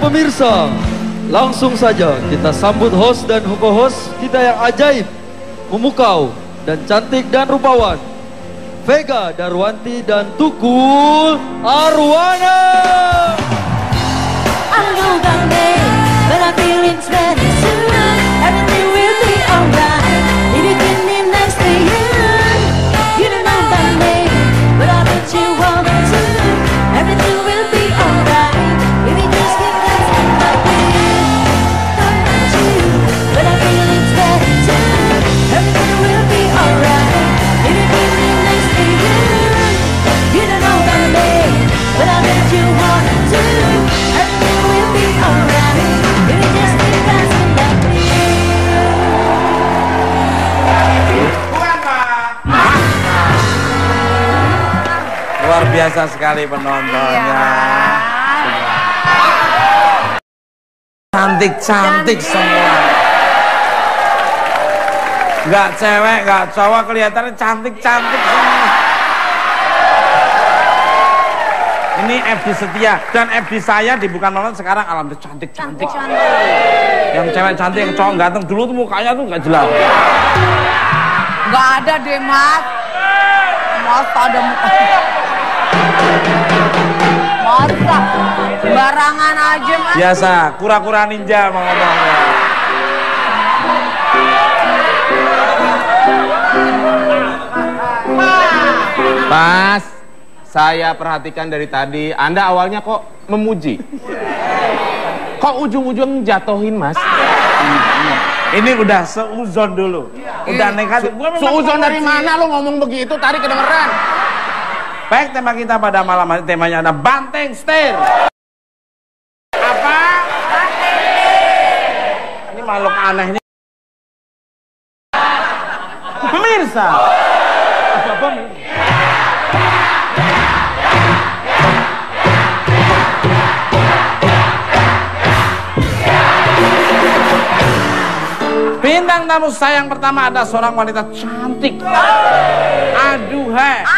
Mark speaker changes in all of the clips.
Speaker 1: pemirsa, langsung saja kita sambut host dan co-host kita yang ajaib, memukau, dan cantik dan rupawan, Vega Darwanti dan Tukul Arwana.
Speaker 2: I know the name, but I feel it's very soon. Everything will be alright. If you give me next to you, you don't know the name, but I bet you want to. Everything will be alright. If you just give next to me, don't want you, but I feel it's very soon. Everything will be alright. If you give me next to you, you don't know the name, but I bet you want to. Everything will be alright. If you just keep asking that me.
Speaker 3: Luar biasa sekali penontonnya. Cantik-cantik semua. Nggak cewek, nggak cowok, kelihatannya cantik-cantik semua. Ini FD setia dan FD saya di Bukan Nonton sekarang alhamdulillah cantik-cantik. Yang cewek cantik, yang cowok ganteng dulu tuh mukanya tuh nggak jelas.
Speaker 4: Nggak ada deh mas. Masa ada muka. Masa barangan aja mas.
Speaker 3: Biasa, kura-kura ninja mau ngomongnya.
Speaker 5: Mas, saya perhatikan dari tadi, Anda awalnya kok memuji. Kok ujung-ujung jatohin, Mas?
Speaker 3: Ini udah seuzon dulu. Udah negatif.
Speaker 5: Seuzon dari mana lo ngomong begitu? Tadi kedengeran.
Speaker 3: Baik, tema kita pada malam hari temanya ada banteng setir. Apa? Ini makhluk aneh ini. Pemirsa. Apa? Bintang tamu saya yang pertama ada seorang wanita cantik. Aduhai.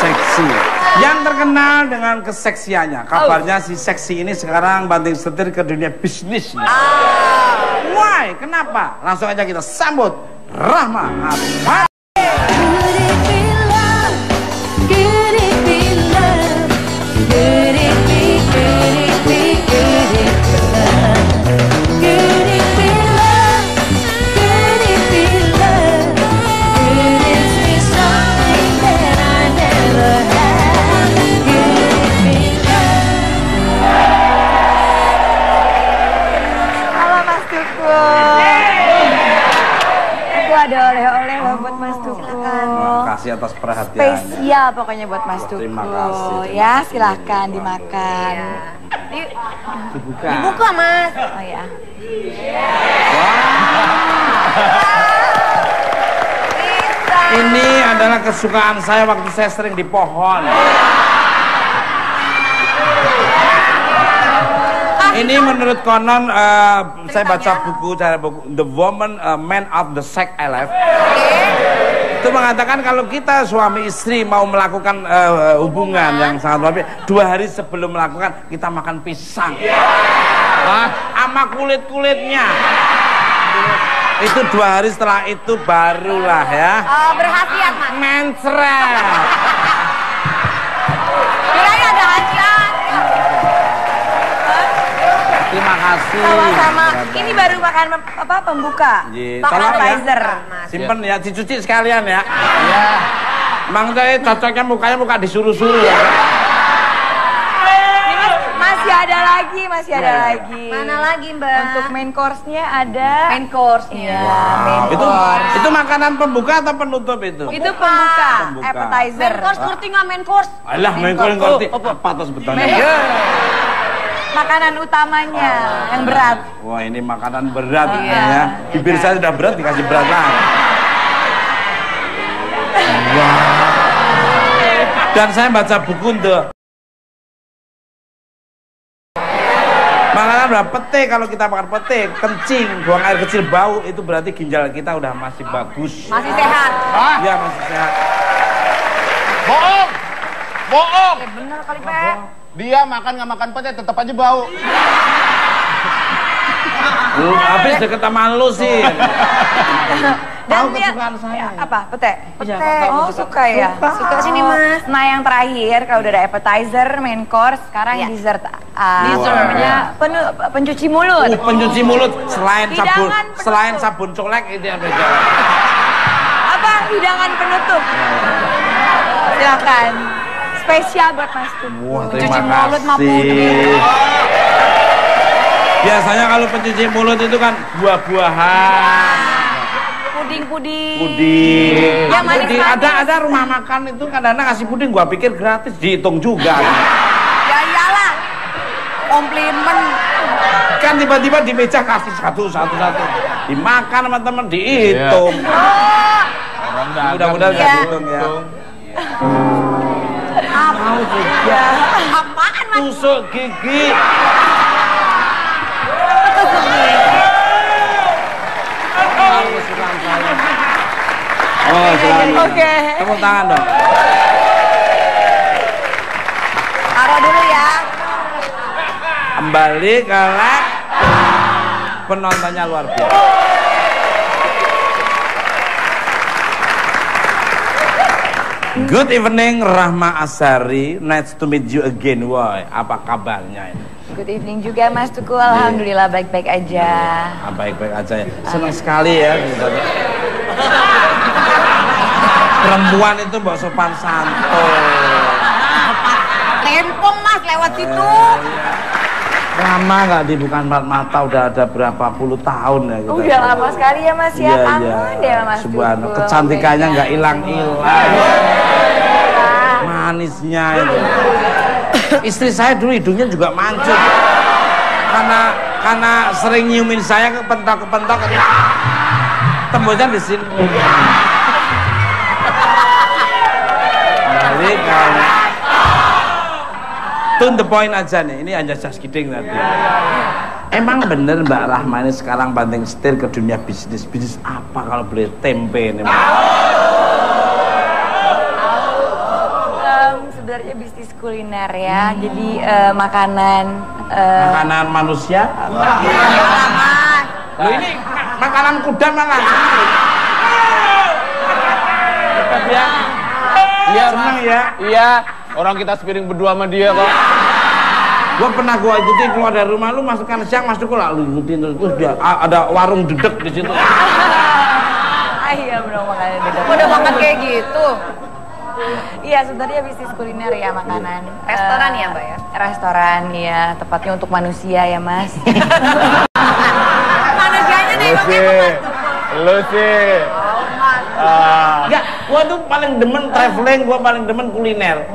Speaker 3: Seksi. Yang terkenal dengan keseksiannya. Kabarnya si seksi ini sekarang banting setir ke dunia bisnis. Why? Kenapa? Langsung aja kita sambut Rahma Ahmad.
Speaker 2: Could it be love? Could it be love? Could it be, could it be, could it be love? Could it be love? Could it be love? Could it be something that I never had? Could it be love?
Speaker 4: Halo Mas Tukul. Aku ada oleh-oleh loh buat Mas Tukul.
Speaker 3: Terima kasih atas perhatiannya.
Speaker 4: Spesial pokoknya buat Mas Tukul.
Speaker 3: Terima kasih.
Speaker 4: Ya silahkan dimakan.
Speaker 3: Dibuka.
Speaker 4: Dibuka Mas. Oh ya.
Speaker 3: Ini adalah kesukaan saya waktu saya sering di pohon. Ini menurut konon saya baca buku The Woman Man of the Sex Life. Itu mengatakan kalau kita suami istri mau melakukan hubungan yang sangat luar biasa, 2 hari sebelum melakukan kita makan pisang. Sama kulit-kulitnya. Itu 2 hari setelah itu barulah ya.
Speaker 4: Berhasiat Mas.
Speaker 3: Mencret.
Speaker 4: Kirain ada hasiat.
Speaker 3: Terima kasih.
Speaker 4: Sama-sama. Ini baru makan apa pembuka.
Speaker 3: Tolong
Speaker 4: Appetizer.
Speaker 3: ya. Simpen ya, dicuci sekalian ya. Iya. Emang saya cocoknya mukanya muka disuruh-suruh ya.
Speaker 4: Masih ada lagi, masih ada lagi.
Speaker 6: Mana lagi Mbak?
Speaker 4: Untuk main course-nya ada.
Speaker 6: Main course-nya.
Speaker 4: Main
Speaker 3: Itu
Speaker 4: course.
Speaker 3: itu makanan pembuka atau penutup itu?
Speaker 4: Itu pembuka,
Speaker 3: Pembuka.
Speaker 4: appetizer.
Speaker 6: Main course ngerti nggak main course?
Speaker 3: Alah, main course ngerti. Apa atas betulnya?
Speaker 4: Makanan utamanya yang berat.
Speaker 3: Wah, ini makanan berat
Speaker 4: Iya.
Speaker 3: ya. Bibir saya sudah berat dikasih berat lagi. Wah. Dan saya baca buku Makanya udah pete, kalau kita makan pete, kencing, buang air kecil bau, itu berarti ginjal kita udah masih bagus.
Speaker 6: Masih sehat.
Speaker 3: Iya, masih sehat.
Speaker 5: Bohong! Bohong!
Speaker 6: Bener kali, Pak.
Speaker 5: Dia makan nggak makan pete tetap aja bau.
Speaker 3: Lu habis deket sama lu sih.
Speaker 4: Dan
Speaker 3: Tahu
Speaker 4: dia
Speaker 3: kesukaan saya.
Speaker 4: apa? Pete?
Speaker 3: Iya,
Speaker 4: Pete.
Speaker 3: Kakak
Speaker 4: Oh, suka ya?
Speaker 6: Suka sini, Mas.
Speaker 4: Nah, yang terakhir kalau udah ada appetizer, main course, sekarang
Speaker 6: Iya.
Speaker 4: dessert.
Speaker 6: Dessert.
Speaker 4: Namanya pencuci mulut.
Speaker 3: Pencuci mulut
Speaker 4: Hidangan
Speaker 3: selain
Speaker 4: penutup.
Speaker 3: sabun colek itu yang beda.
Speaker 4: Apa? Hidangan penutup. Silakan. Spesial buat Mas Tuh.
Speaker 3: Wah,
Speaker 6: Pencuci
Speaker 3: terima
Speaker 6: mulut mah
Speaker 3: kasih.
Speaker 6: putih.
Speaker 3: Biasanya kalau pencuci mulut itu kan buah-buahan,
Speaker 6: Puding-puding.
Speaker 3: puding.
Speaker 6: Ya, manis-manis.
Speaker 3: Ada rumah makan itu kadang-kadang ngasih puding, gua pikir gratis, dihitung juga.
Speaker 6: Ya iyalah. Komplimen.
Speaker 3: Kan tiba-tiba di meja kasih satu. Dimakan sama temen, dihitung.
Speaker 5: Orang dagang.
Speaker 3: Mudah-mudahan nggak
Speaker 6: Iya.
Speaker 3: dihitung ya.
Speaker 6: Apaan, Mas?
Speaker 3: Tusuk gigi. Kesukaan saya. Oh, silakan.
Speaker 4: Oke.
Speaker 3: Tepuk tangan dong.
Speaker 6: Taruh dulu ya.
Speaker 3: Kembali ke leg. Penontonnya luar biasa. Good evening, Rahma Asari. Nice to meet you again, woy. Apa kabarnya ini?
Speaker 4: Good evening juga Mas Tuku. Alhamdulillah baik-baik aja.
Speaker 3: Baik-baik aja ya. Senang sekali ya. Gitu. Perempuan itu mbak sopan santun.
Speaker 6: Tempong, Mas, lewat situ.
Speaker 3: Lama nggak dibuka empat mata, udah ada berapa puluh tahun ya kita.
Speaker 4: Udah lama sekali ya Mas ya. Kangen deh Mas
Speaker 3: Subhanallah.
Speaker 4: Tuku.
Speaker 3: Kecantikannya nggak hilang-hilang. Manisnya itu. Istri saya dulu hidungnya juga mancung. Karena sering nyiumin saya kepentok. Tembusnya di sini. Balik kalau to the point aja nih, ini hanya just kidding tadi. Emang bener Mbak Rahma ini sekarang banting setir ke dunia bisnis. Bisnis apa kalau beli tempe ini?
Speaker 4: Sebenarnya bisnis kuliner ya. Jadi makanan.
Speaker 3: Makanan manusia? Loh ini makanan kuda malah. Ya.
Speaker 5: Iya,
Speaker 3: Seneng ya.
Speaker 5: Iya, orang kita sepiring berdua sama dia kok.
Speaker 3: Gua pernah ikutin keluar dari rumah lu masukkan siang masuk lu ikutin terus dia ada warung dedek di situ.
Speaker 4: Iya belum makan dedek.
Speaker 6: Udah makan kayak gitu.
Speaker 4: Iya sebenarnya bisnis kuliner ya makanan.
Speaker 6: Restoran ya, Mbak ya?
Speaker 4: Restoran ya, tepatnya untuk manusia ya Mas.
Speaker 6: Manusianya nih,
Speaker 5: Lu sih. Lu sih.
Speaker 3: Enggak, gua tuh paling demen traveling, gua paling demen kuliner.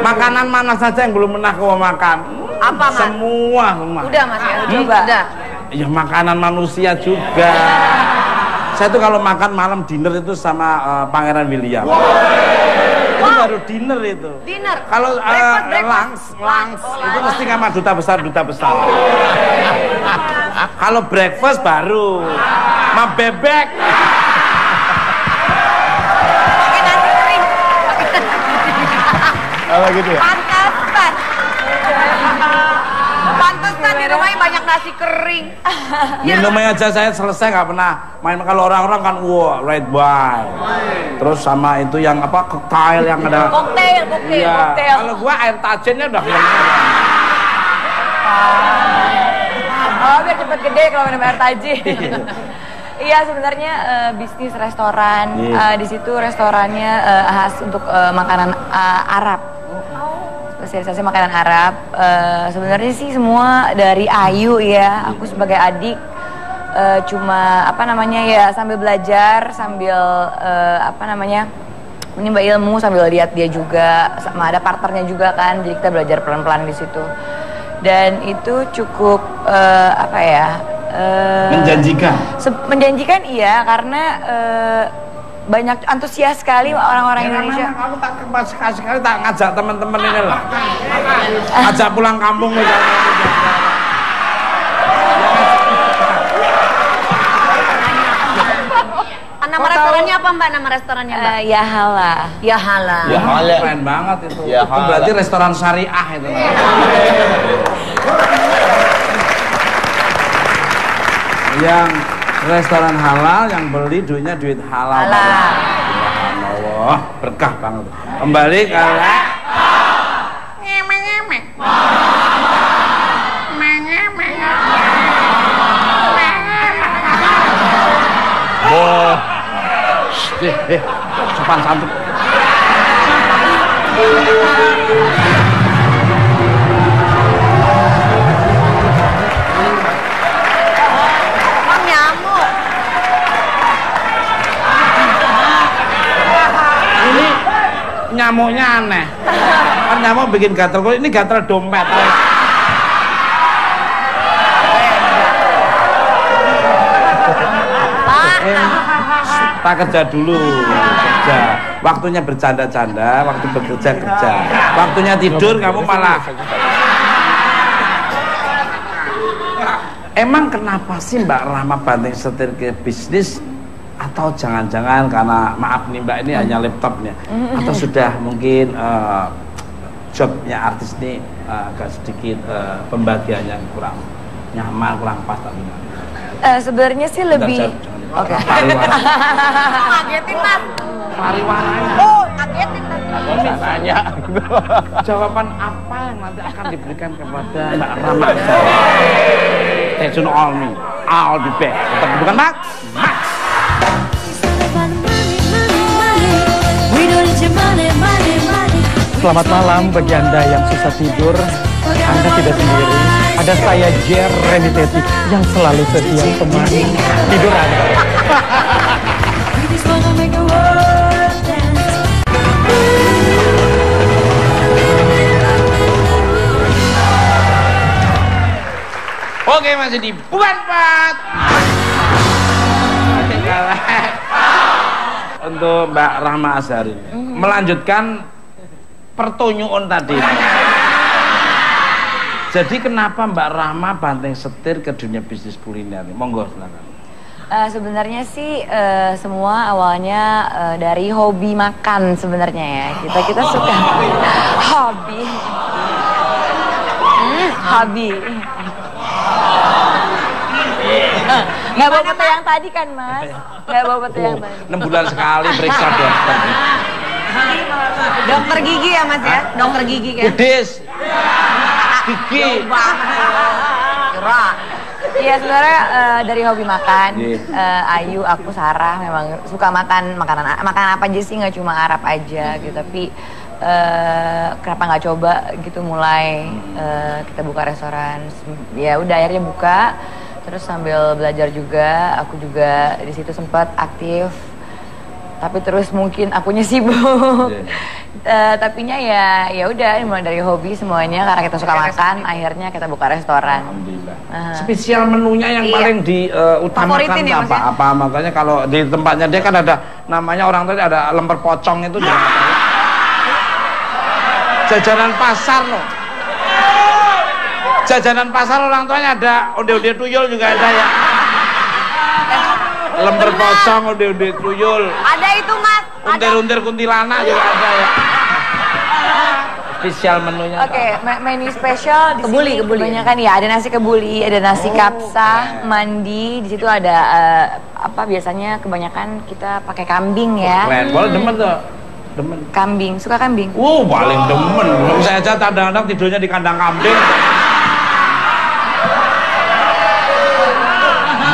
Speaker 3: Makanan mana saja yang belum pernah gua makan?
Speaker 6: Apa, Mas?
Speaker 3: Semua.
Speaker 6: Udah, Mas ya?
Speaker 4: Coba.
Speaker 6: Udah.
Speaker 3: Ya makanan manusia juga. Saya tuh kalau makan malam dinner itu sama Pangeran William. Itu baru dinner itu.
Speaker 6: Dinner.
Speaker 3: Kalau
Speaker 6: Breakfast.
Speaker 3: lunch itu mesti sama duta besar. Kalau breakfast baru sama bebek.
Speaker 6: Pakai nasi kering.
Speaker 5: Kalau gitu ya.
Speaker 6: Pantesan. Pantesan di rumahnya banyak nasi kering.
Speaker 3: Minumnya aja saya selesai nggak pernah main. Kalau orang-orang kan red wine. Terus sama itu yang apa koktail yang ada.
Speaker 6: Koktail.
Speaker 3: Iya. Kalau gua air tajennya udah kenyang.
Speaker 4: Oh biar cepet gede kalau minum air taji. Iya sebenarnya bisnis restoran. Di situ restorannya khas untuk makanan Arab. Spesialisasi makanan Arab. Sebenarnya sih semua dari Ayu ya. Aku sebagai adik cuma apa namanya ya sambil belajar sambil apa namanya menimba ilmu sambil lihat dia juga sama ada partnernya juga kan. Jadi kita belajar pelan-pelan di situ. Dan itu cukup apa ya? Menjanjikan iya karena banyak antusias sekali orang-orang Indonesia.
Speaker 3: Aku tak sekali ngajak teman-teman ini loh. Ajak pulang kampung misalnya.
Speaker 6: Nama restorannya apa Mbak? Nama restorannya Mbak?
Speaker 4: Ya Hala.
Speaker 6: Ya Hala.
Speaker 5: Ya Hala.
Speaker 3: Keren banget itu.
Speaker 5: Ya,
Speaker 3: Itu berarti restoran syariah itu. Yang restoran halal yang beli duitnya duit halal. Subhanallah, berkah banget. Kembali ke sopan santun.
Speaker 6: Emang nyamuk.
Speaker 3: Ini nyamuknya aneh. Kan nyamuk bikin gatel, kalau ini gatel dompet. Tak kerja dulu, kerja. Waktunya bercanda-canda, waktu bekerja kerja. Waktunya tidur kamu malah. Emang kenapa sih Mbak Rahma banting setir ke bisnis? Atau jangan-jangan karena maaf nih Mbak ini hanya laptopnya, atau sudah mungkin jobnya artis ini agak sedikit pembagiannya kurang nyaman, kurang pas tadi.
Speaker 4: Sebenarnya sih lebih. Oke.
Speaker 6: Ngagetin Mas.
Speaker 3: Pariwaranya.
Speaker 6: Oh, ngagetin Mas.
Speaker 5: Tanya.
Speaker 3: Jawaban apa yang nanti akan diberikan kepada Mbak Rahma? Stay tune all me, I'll be back. Tetap bukan Max. Max.
Speaker 7: Selamat malam bagi Anda yang susah tidur. Anda tidak sendiri. Ada saya Jer Reniteti yang selalu setia temani tidur Anda.
Speaker 3: Oke, masih di Bukan Pat. Untuk Mbak Rahma Azhari melanjutkan pertunjukan tadi. Jadi kenapa Mbak Rahma banting setir ke dunia bisnis kuliner? Monggo silakan.
Speaker 4: Sebenarnya sih semua awalnya dari hobi makan sebenarnya ya. Kita suka hobi. Hobi. Nggak bawa peta yang tadi kan Mas? Nggak bawa peta yang tadi.
Speaker 3: 6 bulan sekali periksa dokter.
Speaker 6: Dokter gigi ya Mas ya? Dokter gigi kan?
Speaker 3: Kudis. Gigi.
Speaker 6: Gerak.
Speaker 4: Iya sebenarnya dari hobi makan. Ayu, aku, Sarah memang suka makan makanan apa aja sih, nggak cuma Arab aja gitu. Tapi kenapa nggak coba gitu mulai kita buka restoran. Ya udah akhirnya buka. Terus sambil belajar juga, aku juga di situ sempat aktif. Tapi terus mungkin akunya sibuk. Tapinya ya udah mulai dari hobi semuanya karena kita suka makan, akhirnya kita buka restoran.
Speaker 3: Alhamdulillah. Spesial menunya yang paling diutamakan
Speaker 6: Favoritin ya, Mas, ya?
Speaker 3: apa? Makanya kalau di tempatnya dia kan ada namanya orang tadi ada lemper pocong itu juga. Jajanan pasar loh. Jajanan pasar orang tuanya ada onde-onde tuyul juga ada ya. Lemper pocong, onde-onde tuyul.
Speaker 6: Ada itu Mas.
Speaker 3: Untir-untir kuntilanak juga ada ya. Spesial menunya.
Speaker 4: Oke, menu spesial di
Speaker 6: Kebuli,
Speaker 4: sini
Speaker 6: kebuli.
Speaker 4: kebanyakan ya ada nasi kebuli, ada nasi kapsah, mandi. Di situ ada apa biasanya kebanyakan kita pakai kambing ya.
Speaker 3: Keren, boleh demen tuh. Demen.
Speaker 4: Kambing, suka kambing?
Speaker 3: Paling demen. Saya aja kadang-kadang tidurnya di kandang kambing.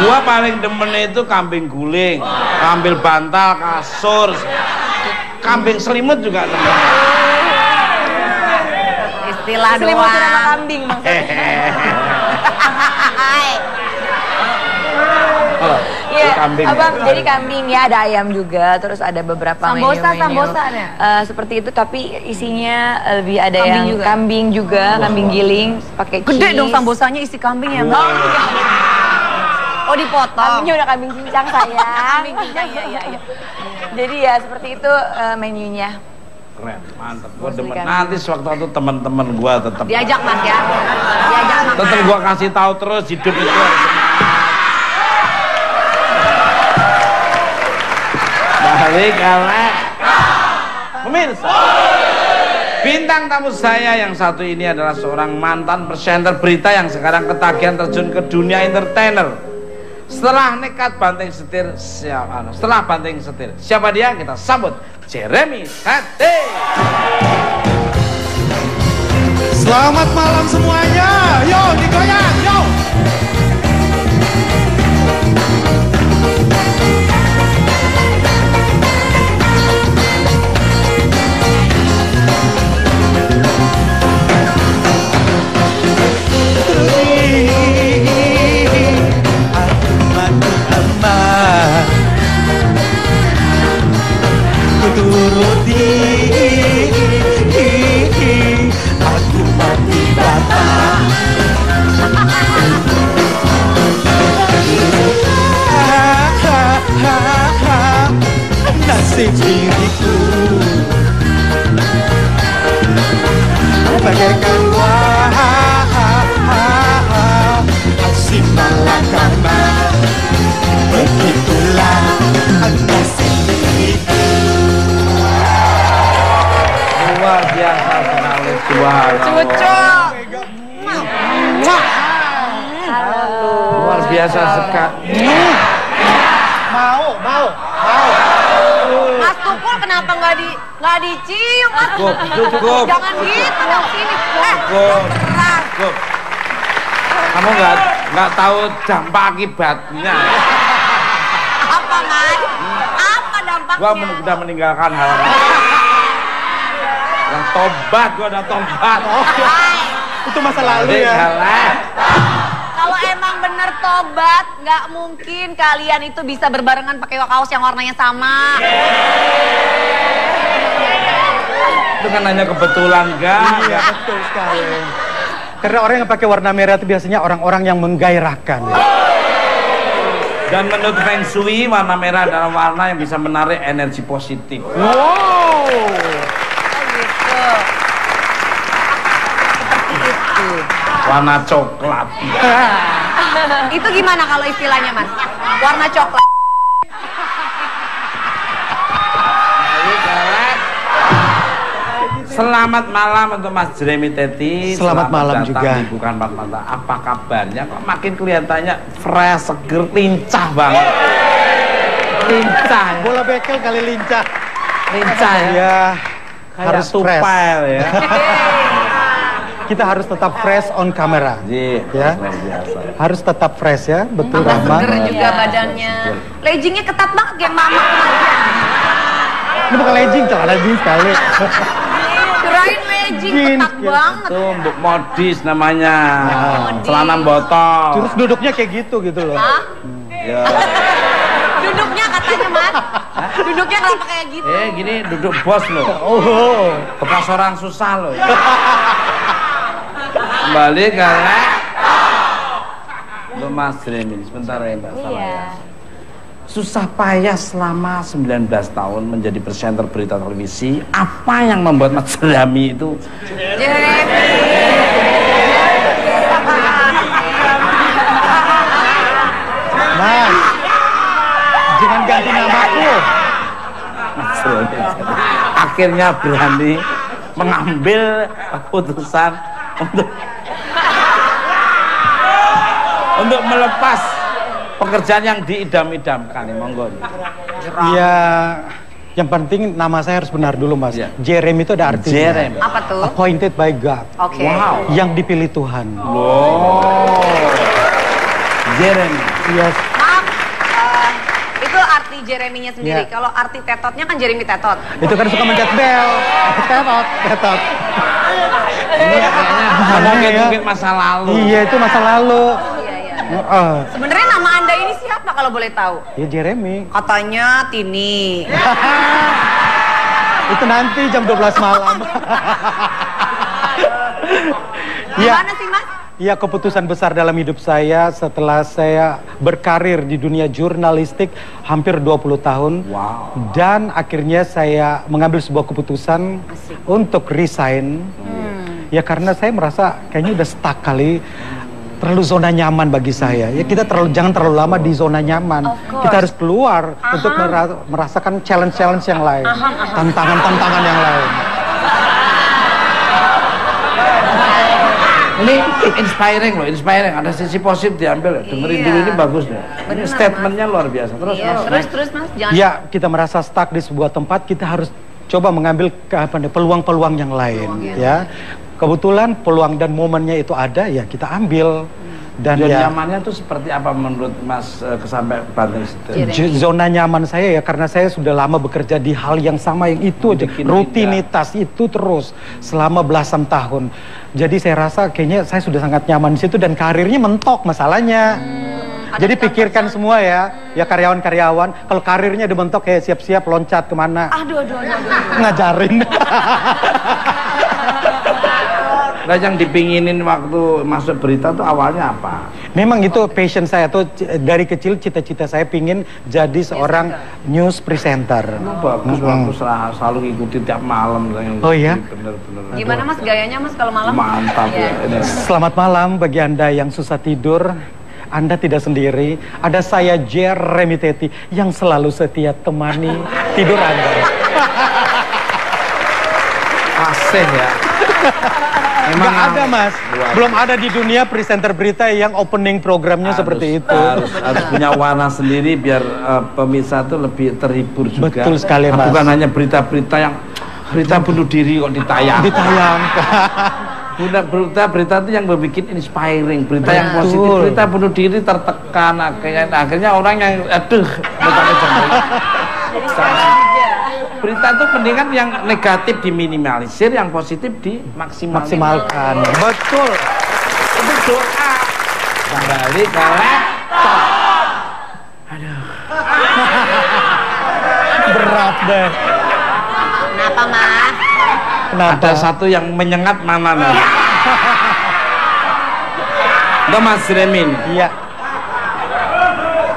Speaker 3: Gua paling demen itu kambing guling, ambil bantal, kasur, kambing selimut juga demen.
Speaker 6: Istilah
Speaker 4: Selimut
Speaker 6: doang.
Speaker 4: sama kambing maksudnya. Iya,
Speaker 3: kambing.
Speaker 4: jadi kambing ya, ada ayam juga, terus ada beberapa
Speaker 6: Sambosa,
Speaker 4: menu-menu.
Speaker 6: sambosa ada?
Speaker 4: Seperti itu, tapi isinya lebih ada
Speaker 6: Kambing
Speaker 4: yang
Speaker 6: juga?
Speaker 4: kambing juga, kambing giling, pakai cheese.
Speaker 6: Gede dong sambosanya isi kambing ya Mbak. Oh dipotong.
Speaker 4: Kambingnya udah kambing cincang sayang.
Speaker 6: Kambing cincang, iya.
Speaker 4: Jadi ya seperti itu menunya.
Speaker 3: Keren, mantap. Gua demen. Nanti sewaktu-waktu teman-teman gua tetap.
Speaker 6: Diajak Mas ya. Diajak makan.
Speaker 3: Tetap gua kasih tahu terus hidup itu harus Balik Alex. Pemirsa, bintang tamu saya yang satu ini adalah seorang mantan presenter berita yang sekarang ketagihan terjun ke dunia entertainer. Setelah nekat banting setir, siapa dia? Kita sambut Jeremy Teti.
Speaker 8: Selamat malam semuanya. Yo, digoyang, yo. Turuti, aku mati bata. Nasib diriku bagaikan si malakama. Begitulah nasib diriku.
Speaker 3: Luar biasa sekali Tuhan.
Speaker 6: Cucu.
Speaker 3: Luar biasa sekali.
Speaker 8: Mau.
Speaker 6: Mas Tukul kenapa nggak dicium?
Speaker 3: Cukup.
Speaker 6: Jangan gitu dong sini.
Speaker 3: Cukup. Kamu nggak tahu dampak akibatnya.
Speaker 6: Apa Mas? Apa dampaknya?
Speaker 3: Gua udah meninggalkan hal yang tobat, gua udah tobat.
Speaker 8: Itu masa lalu ya.
Speaker 6: Kalau emang bener tobat, nggak mungkin kalian itu bisa berbarengan pakai kaos yang warnanya sama.
Speaker 3: Itu kan hanya kebetulan, enggak?
Speaker 8: Iya, betul sekali. Karena orang yang pakai warna merah itu biasanya orang-orang yang menggairahkan.
Speaker 3: Dan menurut Feng Shui, warna merah adalah warna yang bisa menarik energi positif.
Speaker 8: Wow.
Speaker 6: Gitu. Seperti itu.
Speaker 3: Warna coklat.
Speaker 6: Itu gimana kalau istilahnya Mas? Warna coklat.
Speaker 3: Selamat malam untuk Mas Jeremy Teti.
Speaker 8: Selamat malam
Speaker 3: datang
Speaker 8: juga.
Speaker 3: Di Bukan Empat Mata. Apa kabarnya? Kok makin kelihatannya fresh, seger, lincah banget. Lincah. Ya?
Speaker 8: Bola bekel kali lincah.
Speaker 3: Lincah ya.
Speaker 8: Ya,
Speaker 3: Kayak
Speaker 8: harus fresh.
Speaker 3: tupai ya.
Speaker 8: Kita harus tetap fresh on kamera.
Speaker 3: Iya,
Speaker 8: Ya.
Speaker 3: luar biasa.
Speaker 8: Harus tetap fresh ya, betul
Speaker 6: Tambah
Speaker 8: Rahma.
Speaker 6: seger juga badannya. Leggingnya ketat banget kayak mama kemarin.
Speaker 8: Ini bukan legging, celana jeans sekali.
Speaker 6: Kirain legging
Speaker 8: Jeans,
Speaker 6: ketat
Speaker 8: gitu.
Speaker 6: banget.
Speaker 3: Itu untuk modis namanya.
Speaker 6: Modis.
Speaker 3: Celana botol.
Speaker 8: Terus duduknya kayak gitu loh.
Speaker 6: Hah?
Speaker 3: Ya.
Speaker 6: Duduknya katanya Mas. Duduknya kenapa kayak gitu?
Speaker 3: Gini duduk bos loh.
Speaker 8: Oh.
Speaker 3: Bekas orang susah loh. Kembali ke untuk Mas Jeremy sebentar ya Mbak. Salah ya. Susah payah selama 19 tahun menjadi presenter berita televisi. Apa yang membuat Mas Jeremy itu?
Speaker 8: Mas, jangan ganti namaku.
Speaker 3: Mas Jeremy akhirnya berani mengambil keputusan untuk melepas pekerjaan yang diidam-idamkan. Monggo.
Speaker 8: Iya, yang penting nama saya harus benar dulu Mas.
Speaker 3: Ya.
Speaker 8: Jeremy itu ada artinya.
Speaker 3: Jeremy.
Speaker 6: Apa tuh?
Speaker 8: Appointed by God.
Speaker 6: Oke.
Speaker 3: Wow.
Speaker 8: Yang dipilih Tuhan.
Speaker 3: Wow. Jeremy.
Speaker 8: Yes.
Speaker 6: Maaf, itu arti Jeremy-nya sendiri.
Speaker 8: Iya.
Speaker 6: Kalau arti tetotnya kan Jeremy Tetot.
Speaker 8: Itu kan suka mencet bel. Tetot.
Speaker 3: Ini kayaknya mungkin masa lalu.
Speaker 8: Iya, itu masa lalu.
Speaker 6: Iya. Sebenarnya nama Anda ini siapa kalau boleh tahu?
Speaker 8: Ya Jeremy.
Speaker 6: Katanya Tini.
Speaker 8: Itu nanti jam 12 malam.
Speaker 6: Gimana sih Mas?
Speaker 8: Ya, keputusan besar dalam hidup saya setelah saya berkarir di dunia jurnalistik hampir 20 tahun.
Speaker 3: Wow.
Speaker 8: Dan akhirnya saya mengambil sebuah keputusan untuk resign. Ya karena saya merasa kayaknya udah stuck kali. terlalu zona nyaman bagi saya. Ya kita jangan terlalu lama di zona nyaman. Kita harus keluar untuk merasakan challenge-challenge yang lain, tantangan-tantangan yang lain.
Speaker 3: Ini inspiring loh, inspiring. Ada sisi positif diambil. Dengerin dulu, ini bagus deh. Ini statementnya luar biasa. Terus Mas.
Speaker 6: Terus Mas, jangan.
Speaker 8: Ya, kita merasa stuck di sebuah tempat, kita harus coba mengambil peluang-peluang yang lain, ya. Kebetulan peluang dan momennya itu ada, ya kita ambil. Dan
Speaker 3: zona nyamannya itu seperti apa menurut Mas kesampai Banten?
Speaker 8: Zona nyaman saya ya karena saya sudah lama bekerja di hal yang sama, yang itu aja, rutinitas itu terus selama belasan tahun. Jadi saya rasa kayaknya saya sudah sangat nyaman di situ dan karirnya mentok masalahnya. Jadi pikirkan semua ya karyawan-karyawan, kalau karirnya dibentuk kayak siap-siap loncat kemana.
Speaker 6: Aduh.
Speaker 8: Ngajarin.
Speaker 3: Nah, yang dipinginin waktu masuk berita tuh awalnya apa?
Speaker 8: Memang itu passion saya tuh dari kecil, cita-cita saya pingin jadi seorang news presenter.
Speaker 3: Bagus, aku selalu ikuti tiap malam.
Speaker 8: Oh ya?
Speaker 3: Bener-bener.
Speaker 6: Gimana Mas gayanya Mas kalau malam?
Speaker 3: Mantap ya.
Speaker 8: Selamat malam bagi Anda yang susah tidur. Anda tidak sendiri. Ada saya Jer Remiteti yang selalu setia temani tidur Anda.
Speaker 3: Fasih ya.
Speaker 8: Nggak ada Mas, belum ada di dunia presenter berita yang opening programnya seperti itu.
Speaker 3: Harus punya warna sendiri biar pemirsa itu lebih terhibur juga.
Speaker 8: Betul sekali Mas.
Speaker 3: Bukan hanya berita-berita yang berita bunuh diri kok ditayangkan. Berita itu yang berbikin inspiring, berita yang positif, berita bunuh diri tertekan, akhirnya orang yang berita itu mendingan yang negatif diminimalisir, yang positif dimaksimalkan.
Speaker 8: Betul.
Speaker 3: Itu doa. Kembali ke laptop. Aduh.
Speaker 8: Berat deh.
Speaker 6: Kenapa Mas?
Speaker 8: Kenapa?
Speaker 3: Ada satu yang menyengat mana nih? Enggak Mas Remin.
Speaker 8: Iya.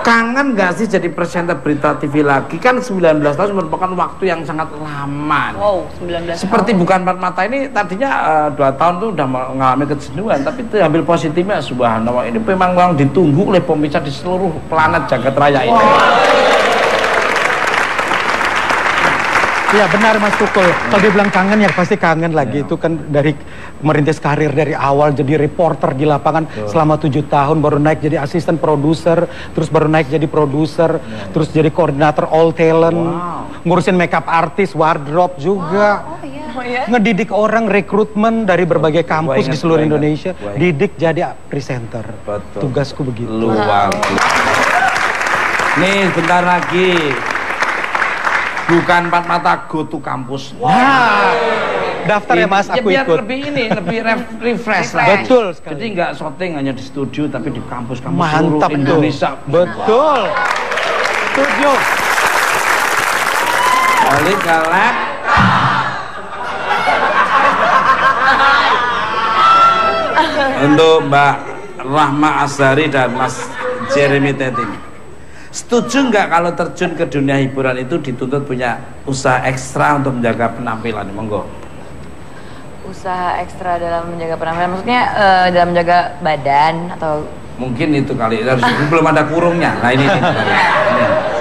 Speaker 3: Kangen gak sih jadi presenter berita TV lagi? Kan 19 tahun merupakan waktu yang sangat lama.
Speaker 6: Wow, 19
Speaker 3: Seperti Bukan Empat Mata ini tadinya 2 tahun tuh udah mengalami kejenuhan, tapi ambil positifnya, subhanallah, ini memang ditunggu oleh pemirsa di seluruh planet jagat raya ini.
Speaker 8: Iya benar Mas Tukul. Kalau dibilang kangen ya pasti kangen lagi. Itu kan dari merintis karir dari awal jadi reporter di lapangan selama 7 tahun, baru naik jadi asisten produser, terus baru naik jadi produser, terus jadi koordinator all talent, ngurusin makeup artis, wardrobe juga. Ngedidik orang, rekrutmen dari berbagai kampus di seluruh Indonesia, didik jadi presenter. Tugasku begitu.
Speaker 3: Luar biasa. Nih bentar lagi Bukan Empat Mata go to kampus.
Speaker 8: Daftar ya Mas, aku
Speaker 3: biar
Speaker 8: ikut.
Speaker 3: lebih refresh lah.
Speaker 8: Betul sekali.
Speaker 3: Jadi nggak syuting hanya di studio, tapi di kampus-kampus
Speaker 8: Mantap
Speaker 3: seluruh Indonesia.
Speaker 8: Betul. Setuju.
Speaker 3: Balik ke lab. Untuk Mbak Rahma Azhari dan Mas Jeremy Teting, setuju nggak kalau terjun ke dunia hiburan itu dituntut punya usaha ekstra untuk menjaga penampilan? Monggo.
Speaker 4: Usaha ekstra dalam menjaga penampilan, maksudnya dalam menjaga badan atau?
Speaker 3: Mungkin itu kali, belum ada kurungnya. Nah ini.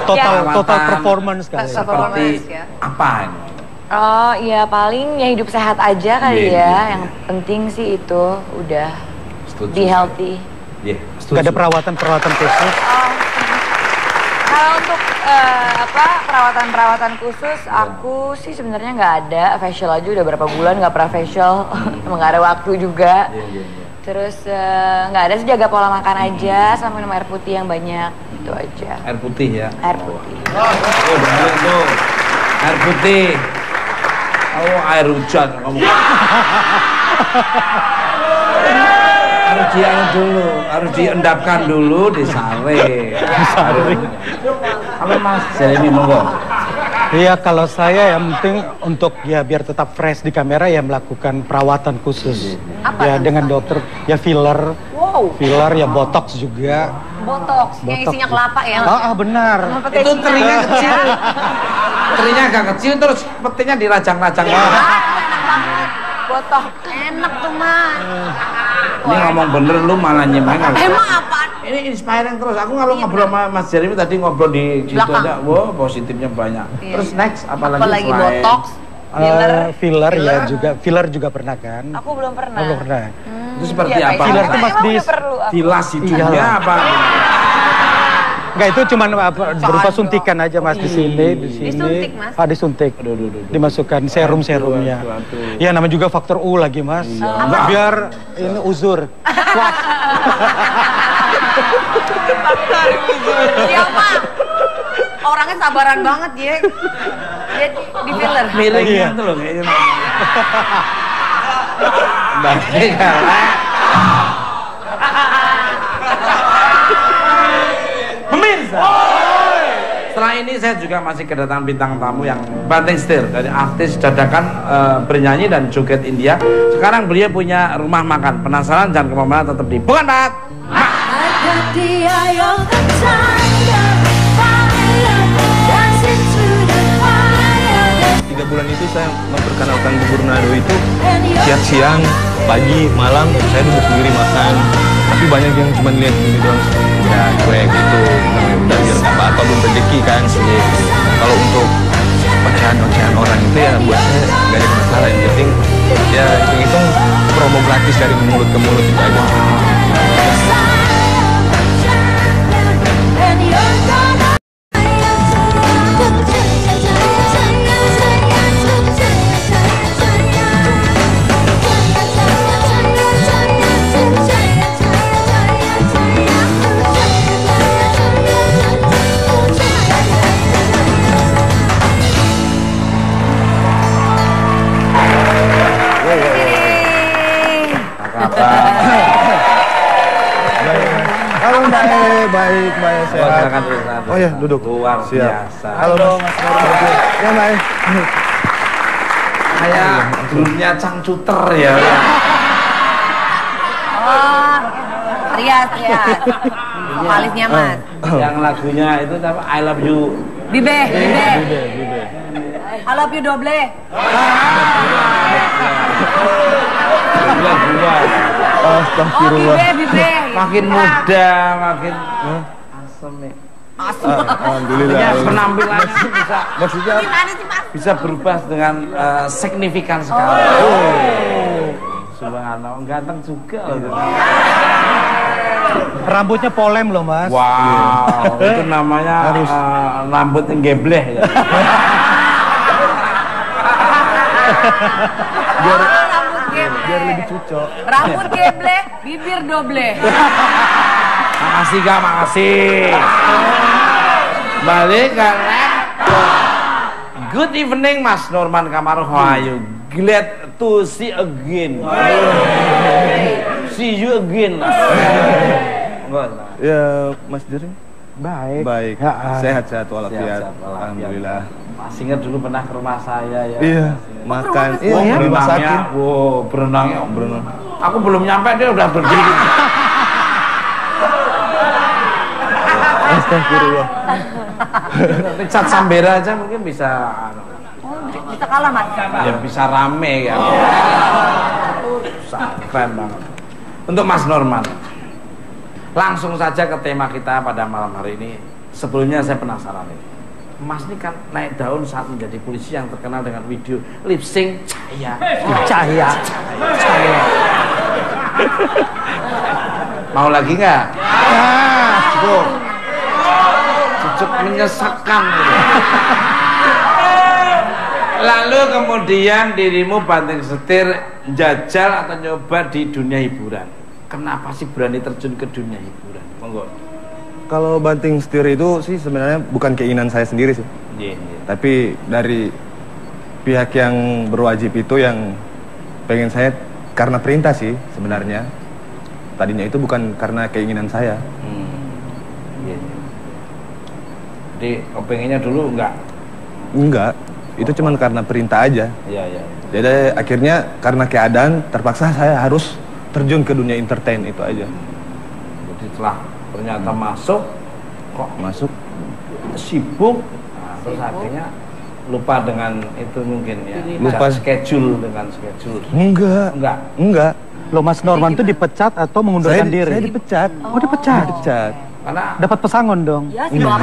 Speaker 8: Total performance kali.
Speaker 3: Seperti apa ini?
Speaker 4: Oh iya, paling ya hidup sehat aja kali ya. Yang penting sih itu udah be healthy.
Speaker 8: Gak ada perawatan khusus.
Speaker 4: Kalau untuk perawatan khusus, aku sih sebenarnya nggak ada. Facial aja udah berapa bulan nggak pernah facial, emang nggak ada waktu juga. Terus nggak ada sih, jaga pola makan aja, sama minum air putih yang banyak, itu aja.
Speaker 3: Air putih ya?
Speaker 4: Air putih.
Speaker 3: Oh bener tuh, air putih. Oh air hujan kamu. harus diendapkan dulu, disaring. Kalau Mas Jeremy monggo.
Speaker 8: Iya, kalau saya yang penting untuk ya biar tetap fresh di kamera ya melakukan perawatan khusus. Ya dengan dokter, ya filler. Filler ya botox juga.
Speaker 6: Botox yang isinya kelapa ya?
Speaker 8: Benar.
Speaker 3: Itu terinya kecil. Terinya agak kecil terus petinya dirajang-rajang.
Speaker 6: Enak banget. Botox enak tuh Mas.
Speaker 3: Ini ngomong bener lu malah nyimak.
Speaker 6: Emang apaan?
Speaker 3: Ini inspiring terus. Aku kalau ngobrol sama Mas Jeremy tadi ngobrol di situ
Speaker 6: Belakang.
Speaker 3: aja, wow positifnya banyak.
Speaker 6: Iya.
Speaker 3: Terus next apalagi
Speaker 6: Apalagi
Speaker 3: selain
Speaker 6: botox, filler.
Speaker 8: Filler ya juga, filler juga pernah kan?
Speaker 4: Aku belum pernah.
Speaker 8: Oh, belum pernah.
Speaker 3: itu seperti
Speaker 4: Iya,
Speaker 3: apa?
Speaker 4: Pak.
Speaker 8: Filler tuh
Speaker 4: Emang
Speaker 8: Mas
Speaker 4: udah
Speaker 8: Dis.
Speaker 4: perlu aku.
Speaker 3: Tilas hidungnya
Speaker 8: Iyalah.
Speaker 3: apa?
Speaker 8: Enggak, itu cuman berupa suntikan aja Mas di sini, di sini.
Speaker 6: Disuntik, Mas?
Speaker 8: Disuntik.
Speaker 3: Aduh.
Speaker 8: Dimasukkan serum-serumnya.
Speaker 3: Aduh.
Speaker 8: Ya namanya juga faktor U lagi Mas. Biar ini uzur. Kuat.
Speaker 6: Iya, Mak. Orangnya sabaran banget, Jek. Dia di filler.
Speaker 3: Miring
Speaker 8: Iya.
Speaker 3: itu loh kayaknya. Baik kalah. Pemirsa. Setelah ini saya juga masih kedatangan bintang tamu yang banting setir dari artis dadakan bernyanyi dan joget India. Sekarang beliau punya rumah makan. Penasaran? Jangan kemana-mana, tetap di Bukan Banget.
Speaker 2: Ada dia yang percaya fire, dancing to the fire.
Speaker 5: 3 bulan itu saya memperkenalkan bubur nado itu tiap siang, pagi, malam saya duduk sendiri makan. Tapi banyak yang cuma lihat gini doang, ya cuek gitu. Namanya udah biar nggak apa-apa, belum rezeki kan. Kalau untuk ocehan orang itu ya buat saya nggak ada masalah. Yang penting ya hitung-hitung promo gratis dari mulut ke mulut itu aja.
Speaker 2: And you're gonna
Speaker 5: Halo Mbak, baik sehat.
Speaker 3: Silakan, silakan.
Speaker 5: Oh ya, duduk.
Speaker 3: Luar
Speaker 5: Siap.
Speaker 3: biasa.
Speaker 5: Halo Mas. Ya Mbak.
Speaker 3: Kayak grupnya Cangcuter ya.
Speaker 6: Oh, Rias. Vokalisnya, Mas.
Speaker 3: Yang lagunya itu apa? I Love You.
Speaker 6: Bibe. I love you doble.
Speaker 3: Gua.
Speaker 6: Oh,
Speaker 5: Astagfirullah.
Speaker 6: Bibe.
Speaker 3: Makin muda, makin asem ya.
Speaker 5: Alhamdulillah.
Speaker 3: Ya, penampilannya bisa
Speaker 5: Maksudnya
Speaker 6: Gimana sih, Mas?
Speaker 3: bisa berubah dengan signifikan sekali. Subhanallah, ganteng juga loh.
Speaker 8: Rambutnya polem loh Mas.
Speaker 3: Wow, itu namanya rambut yang gebleh ya.
Speaker 5: biar lebih cocok.
Speaker 6: Rambut geble, bibir doble.
Speaker 3: Makasih Kak, makasih. Balik kan. Good evening Mas Norman Kamaru. How are you? Glad to see again. See you again.
Speaker 5: Ya Mas Jering.
Speaker 8: Baik.
Speaker 5: Baik.
Speaker 8: Ya,
Speaker 5: Sehat-sehat walafiat.
Speaker 3: Sehat-sehat walafiat.
Speaker 5: Alhamdulillah.
Speaker 3: Masih ingat dulu pernah ke rumah saya ya.
Speaker 5: Iya, makan.
Speaker 3: Oh,
Speaker 5: Iya, masakin.
Speaker 3: berenangnya berenang. Aku belum nyampe dia udah berdiri.
Speaker 5: Astagfirullah.
Speaker 3: Richard Sambera aja mungkin bisa
Speaker 6: Bisa kalah, Mas.
Speaker 3: ya bisa rame ya. Keren banget. Untuk Mas Norman. Langsung saja ke tema kita pada malam hari ini. Sebelumnya saya penasaran nih. Mas ini kan naik daun saat menjadi polisi yang terkenal dengan video lip sync Cahaya. Mau lagi nggak? Cukup. Cukup menyesakkan. Gitu. Lalu kemudian dirimu banting setir, jajal atau nyoba di dunia hiburan. Kenapa sih berani terjun ke dunia hiburan? Monggo.
Speaker 5: Kalau banting setir itu sih sebenarnya bukan keinginan saya sendiri sih.
Speaker 3: Iya.
Speaker 5: Tapi dari pihak yang berwajib itu yang pengen saya karena perintah sih sebenarnya. Tadinya itu bukan karena keinginan saya.
Speaker 3: Iya. Jadi pengennya dulu enggak?
Speaker 5: Enggak, itu cuma karena perintah aja.
Speaker 3: Iya.
Speaker 5: Jadi akhirnya karena keadaan terpaksa saya harus terjun ke dunia entertain itu aja.
Speaker 3: Jadi setelah ternyata masuk, kok
Speaker 5: Masuk
Speaker 3: sibuk, nah, terus akhirnya lupa dengan itu mungkin ya.
Speaker 5: Lupa
Speaker 3: schedule dengan schedule.
Speaker 5: Enggak.
Speaker 8: Loh Mas Norman itu dipecat atau mengundurkan diri?
Speaker 5: Saya dipecat.
Speaker 8: Oh dipecat?
Speaker 5: Dipecat.
Speaker 3: Karena
Speaker 8: Dapat pesangon dong?
Speaker 6: Ya,
Speaker 5: Enggak.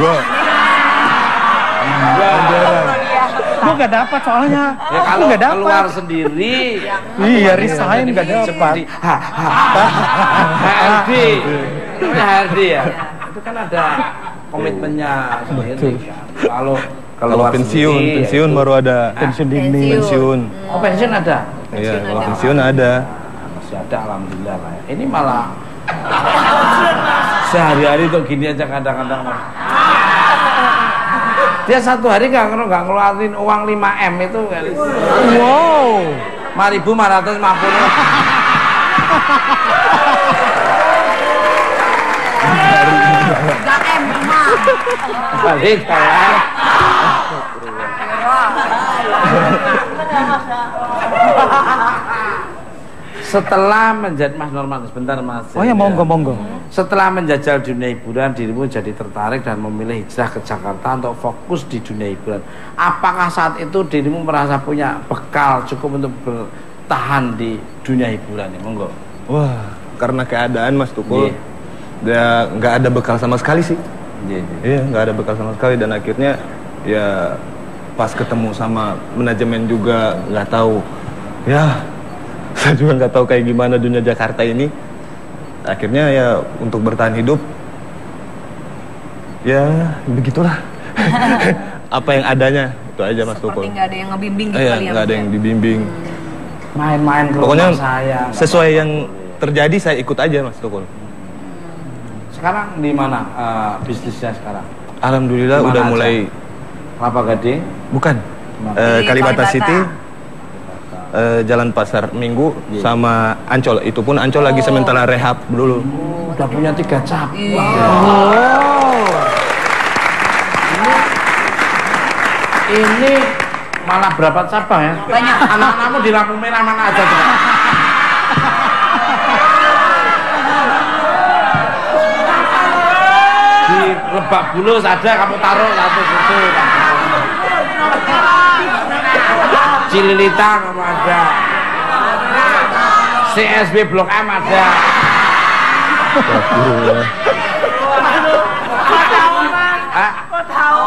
Speaker 8: Gue gak dapat soalnya.
Speaker 3: ya kalau
Speaker 8: Nggak dapat.
Speaker 3: keluar sendiri.
Speaker 8: Iya resign gak dapat.
Speaker 3: Seperti HRD. HRD ya. Itu kan ada komitmennya sendiri. Kalau
Speaker 5: Kalau pensiun
Speaker 3: sendiri, ya
Speaker 5: baru ada.
Speaker 8: Pensiun dini.
Speaker 5: Pensiun.
Speaker 3: Oh pensiun ada?
Speaker 5: Iya, kalau pensiun ada.
Speaker 3: Masih ada alhamdulillah lah ya. Ini malah sehari-hari tuh gini aja kadang-kadang. Dia satu hari nggak ngeluarin uang 5M itu.
Speaker 8: Wow.
Speaker 3: 5.550. Balik kawan. Setelah menjadi Mas Norman, sebentar Mas.
Speaker 8: Oh ya monggo.
Speaker 3: Setelah menjajal dunia hiburan, dirimu jadi tertarik dan memilih hijrah ke Jakarta untuk fokus di dunia hiburan. Apakah saat itu dirimu merasa punya bekal cukup untuk bertahan di dunia hiburan? Ya, monggo.
Speaker 5: Wah, karena keadaan Mas Tukul, dia nggak ada bekal sama sekali sih. Iya, nggak ada bekal sama sekali dan akhirnya ya pas ketemu sama manajemen juga nggak tahu. Ya, saya juga nggak tahu kayak gimana dunia Jakarta ini. Akhirnya ya untuk bertahan hidup, ya begitulah. Apa yang adanya itu aja Mas Tukul.
Speaker 6: Seperti nggak ada yang ngebimbing gitu
Speaker 5: Iya,
Speaker 6: kali ya.
Speaker 5: nggak ada yang dibimbing.
Speaker 3: Main-main ke
Speaker 5: Pokoknya
Speaker 3: rumah saya.
Speaker 5: sesuai yang terjadi saya ikut aja Mas Tukul.
Speaker 3: Sekarang di mana bisnisnya sekarang?
Speaker 5: Alhamdulillah
Speaker 3: Dimana
Speaker 5: udah
Speaker 3: aja?
Speaker 5: mulai.
Speaker 3: Kelapa Gading?
Speaker 5: Bukan.
Speaker 6: Di
Speaker 5: Kalibata
Speaker 6: Kalibata.
Speaker 5: City, Jalan Pasar Minggu, sama Ancol. Itu pun Ancol lagi sementara rehab dulu.
Speaker 3: Udah punya 3 cabang. Ini malah berapa cabang ya?
Speaker 6: Banyak.
Speaker 3: Anak-anakmu di lampu merah mana aja tuh? Di Lebak Bulus ada, kamu taruh satu situ. Cililitan kamu ada. CSB Blok M ada.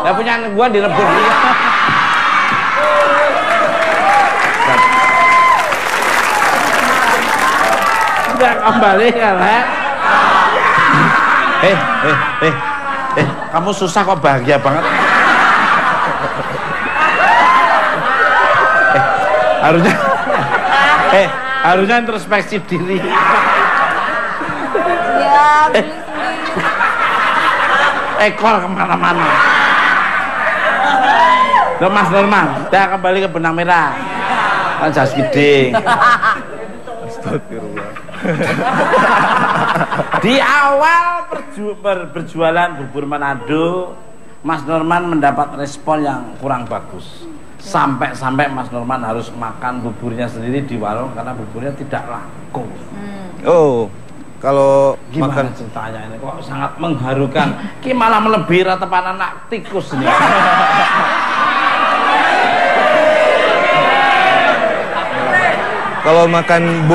Speaker 3: Lah punya gua direbut dia. Udah kembali kan, kamu susah kok bahagia banget. Harusnya introspeksi diri.
Speaker 6: Ya, beli sendiri.
Speaker 3: Ekor kemana-mana. Loh Mas Norman, kita kembali ke benang merah. Kan jas gede.
Speaker 5: Astagfirullah.
Speaker 3: Di awal berjualan bubur Manado, Mas Norman mendapat respon yang kurang bagus. Sampai Mas Norman harus makan buburnya sendiri di warung karena buburnya tidak laku.
Speaker 5: Oh, kalau
Speaker 3: Gimana
Speaker 5: makan
Speaker 3: ceritanya ini kok sangat mengharukan? Ki malah melebihi tepan anak tikus ini.
Speaker 5: kalau makan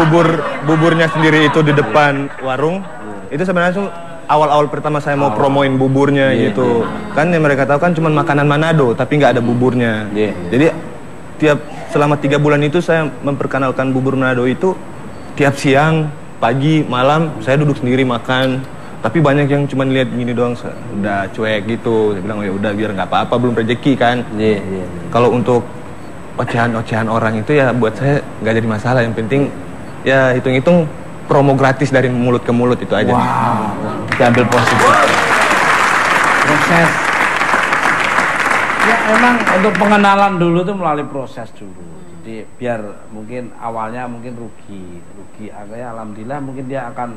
Speaker 5: buburnya sendiri itu di depan warung, itu sebenarnya tuh awal-awal pertama saya mau promoin buburnya gitu. Kan yang mereka tahu kan cuma makanan Manado tapi nggak ada buburnya. Jadi selama 3 bulan itu saya memperkenalkan bubur Manado itu tiap siang, pagi, malam saya duduk sendiri makan. Tapi banyak yang cuma lihat gini doang, udah cuek gitu. Saya bilang ya udah biar nggak apa-apa, belum rezeki kan. Kalau untuk ocehan-ocehan orang itu ya buat saya nggak jadi masalah. Yang penting ya hitung-hitung promo gratis dari mulut ke mulut itu aja.
Speaker 3: Wow, diambil positif. Proses. Ya emang untuk pengenalan dulu tuh melalui proses dulu. Jadi biar mungkin awalnya mungkin rugi. Akhirnya alhamdulillah mungkin dia akan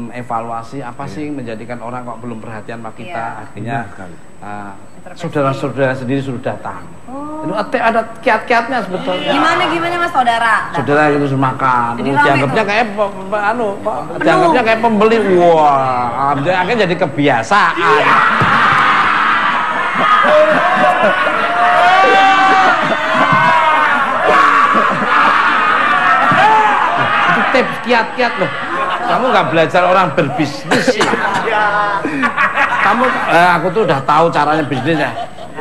Speaker 3: evaluasi apa sih yang menjadikan orang kok belum perhatian sama kita. Akhirnya saudara-saudara sendiri sudah datang. Itu ada kiat-kiatnya sebetulnya.
Speaker 6: Gimana Mas saudara?
Speaker 3: Saudara itu makan,
Speaker 6: Jadi
Speaker 3: dianggapnya
Speaker 6: rame
Speaker 3: kayak dianggapnya kayak pembeli. Wah, akhirnya jadi kebiasaan. tips kiat-kiat loh. Kamu nggak belajar orang berbisnis sih. Kamu, aku tuh udah tahu caranya bisnisnya.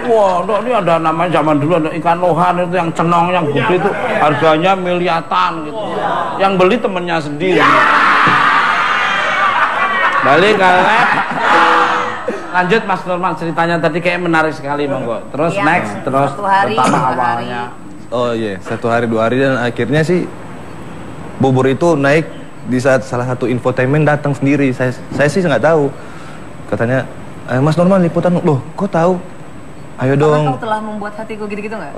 Speaker 3: Wah, ini ada namanya zaman dulu ada ikan lohan itu yang cenong yang gede itu harganya miliatan gitu. Yang beli temennya sendiri. Balik ke lab. Lanjut Mas Norman ceritanya tadi kayak menarik sekali monggo. Terus next, terus pertama awalnya.
Speaker 5: Oh iya, 1 hari 2 hari dan akhirnya sih bubur itu naik di saat salah satu infotainment datang sendiri. Saya sih nggak tahu. Katanya, Mas Norman liputan, loh kok tahu? Ayo dong.
Speaker 4: Kau telah membuat hatiku gitu-gitu nggak?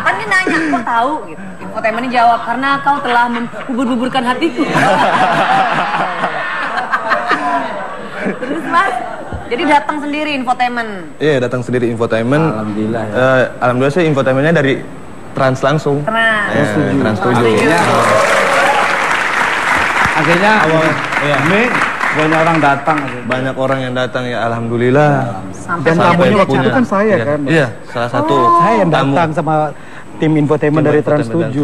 Speaker 4: Kan dia nanya, kok tahu? Gitu. Infotainment ini jawab, karena kau telah membubur-buburkan hatiku. Terus Mas, jadi datang sendiri infotainment? Iya,
Speaker 5: datang sendiri infotainment.
Speaker 3: Alhamdulillah ya.
Speaker 5: Alhamdulillah sih infotainmentnya dari Trans langsung. Trans 7.
Speaker 3: Akhirnya banyak orang datang.
Speaker 5: Banyak orang yang datang ya, alhamdulillah.
Speaker 8: Dan tamunya waktu itu kan saya kan.
Speaker 5: Iya, salah satu.
Speaker 8: Saya yang datang sama tim infotainment dari Trans 7.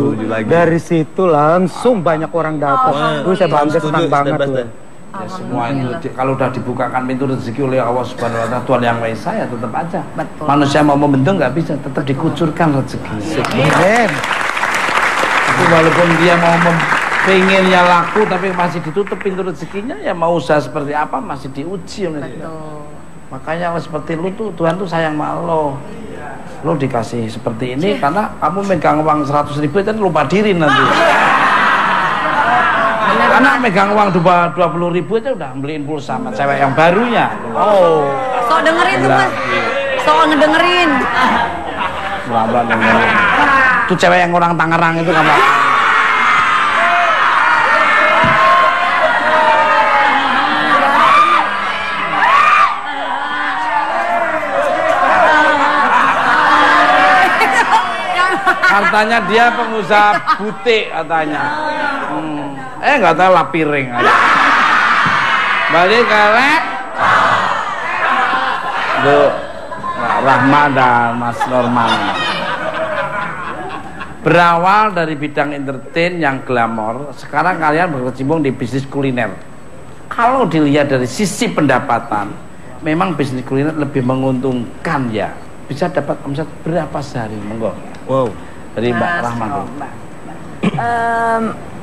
Speaker 8: Dari situ langsung banyak orang datang. Terus saya bangga, senang banget tuh.
Speaker 3: Ya, semua itu kalau udah dibukakan pintu rezeki oleh Allah Subhanahu wa Ta'ala, Tuhan yang Maha Esa, ya tetap aja. Betul. Manusia mau membendung nggak bisa, tetap dikucurkan rezeki. Tapi walaupun dia mau pengennya laku tapi masih ditutup pintu rezekinya, ya mau usaha seperti apa masih diuji oleh dia. Makanya seperti lu tuh, Tuhan tuh sayang sama lo dikasih seperti ini karena kamu megang uang 100.000 itu lupa diri nanti. Karena megang uang 20.000 aja udah beliin pulsa sama cewek yang barunya.
Speaker 4: Sok dengerin tuh Mas. Sok ngedengerin.
Speaker 3: Pelan-pelan dengerin. Itu cewek yang orang Tangerang itu kamu. Katanya dia pengusaha butik katanya. Nggak tahu lah piring aja. Balik ke lab. Bu Rahma dan Mas Norman. Berawal dari bidang entertain yang glamor, sekarang kalian berkecimpung di bisnis kuliner. Kalau dilihat dari sisi pendapatan, memang bisnis kuliner lebih menguntungkan ya. Bisa dapat omset berapa sehari? Monggo. Wow. Dari Mbak Rahma tuh.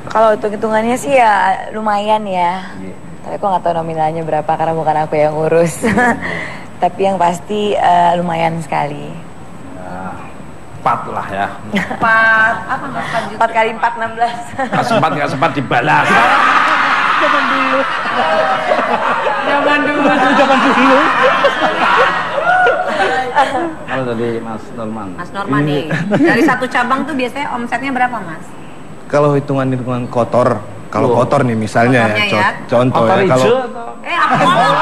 Speaker 4: Kalau hitung-hitungannya sih ya lumayan ya. Tapi aku nggak tahu nominalnya berapa karena bukan aku yang ngurus. Tapi yang pasti lumayan sekali.
Speaker 3: 4 lah ya.
Speaker 4: 4 apa? 4 kali 4 16.
Speaker 3: Nggak sempat dibalas.
Speaker 8: Zaman dulu.
Speaker 3: Kalau dari Mas Norman.
Speaker 6: Mas Norman nih, dari satu cabang tuh biasanya omsetnya berapa Mas?
Speaker 5: Kalau hitungan kotor, kalau kotor nih misalnya ya, contoh ya, kalau
Speaker 6: Apa kotor?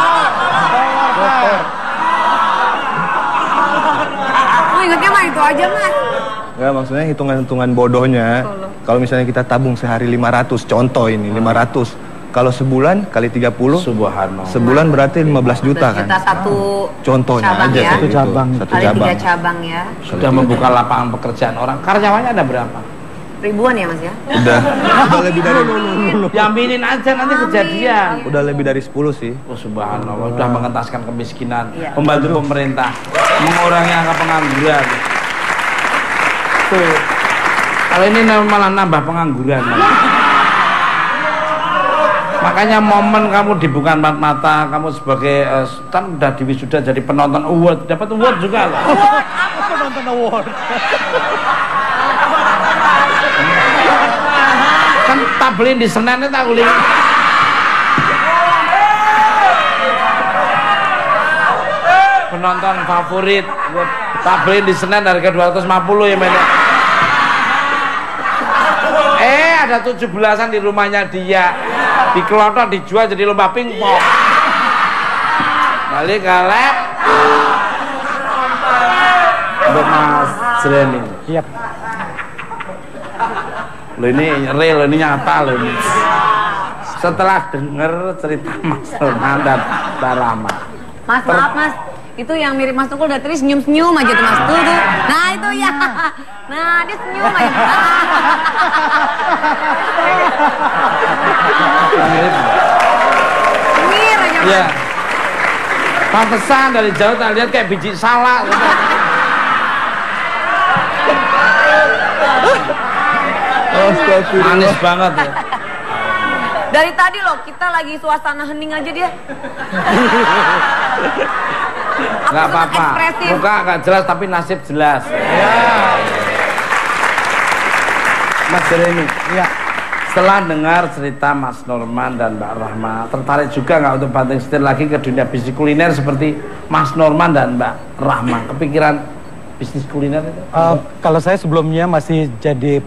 Speaker 6: Oh ingatnya mah itu aja Mas.
Speaker 5: Enggak, maksudnya hitungan bodohnya. Kalau misalnya kita tabung sehari 500, contoh ini 500. Kalau sebulan kali 30,
Speaker 3: Subhanallah.
Speaker 5: Sebulan berarti 15 juta kan?
Speaker 6: Satu
Speaker 5: contohnya
Speaker 6: cabang
Speaker 5: aja
Speaker 6: ya?
Speaker 5: satu cabang.
Speaker 6: Kali 3 cabang ya.
Speaker 3: Sudah membuka lapangan pekerjaan orang. Karyawannya ada berapa?
Speaker 6: Ribuan ya Mas ya?
Speaker 5: Udah lebih dari
Speaker 3: Yaminin aja nanti kejadian.
Speaker 5: Udah lebih dari 10 sih.
Speaker 3: Oh subhanallah, sudah mengentaskan kemiskinan, membantu pemerintah, mengurangi angka pengangguran. Tuh. Kalau ini malah nambah pengangguran. Makanya momen kamu dibuka empat mata, kamu sebagai kan udah di wisuda jadi penonton award, dapat award juga loh.
Speaker 8: Award apa penonton award?
Speaker 3: Kan tak beliin di Senen itu tak beli. Penonton favorit, tak beliin di Senen harga 250 ya men. Ada 17-an di rumahnya dia. Dikelotok dijual jadi lomba pingpong. Balik ke lab. Untuk Mas Jeremy.
Speaker 8: Siap.
Speaker 3: Lo ini real, ini nyata lo ini. Setelah denger cerita Mas Norman dan Mbak Rahma.
Speaker 6: Mas maaf Mas, Itu yang mirip Mas Tukul dari tadi senyum-senyum aja tuh Mas tuh. Nah itu ya. Nah dia senyum aja. Mir aja Mas.
Speaker 3: Iya. Pantesan dari jauh tak lihat kayak biji salak. Manis banget ya.
Speaker 6: Dari tadi loh kita lagi suasana hening aja dia.
Speaker 3: Nggak apa-apa. Muka nggak jelas tapi nasib jelas. Ya. Mas Jeremy.
Speaker 8: Ya.
Speaker 3: Setelah dengar cerita Mas Norman dan Mbak Rahma, tertarik juga nggak untuk banting setir lagi ke dunia bisnis kuliner seperti Mas Norman dan Mbak Rahma? Kepikiran bisnis kuliner itu?
Speaker 8: Kalau saya sebelumnya masih jadi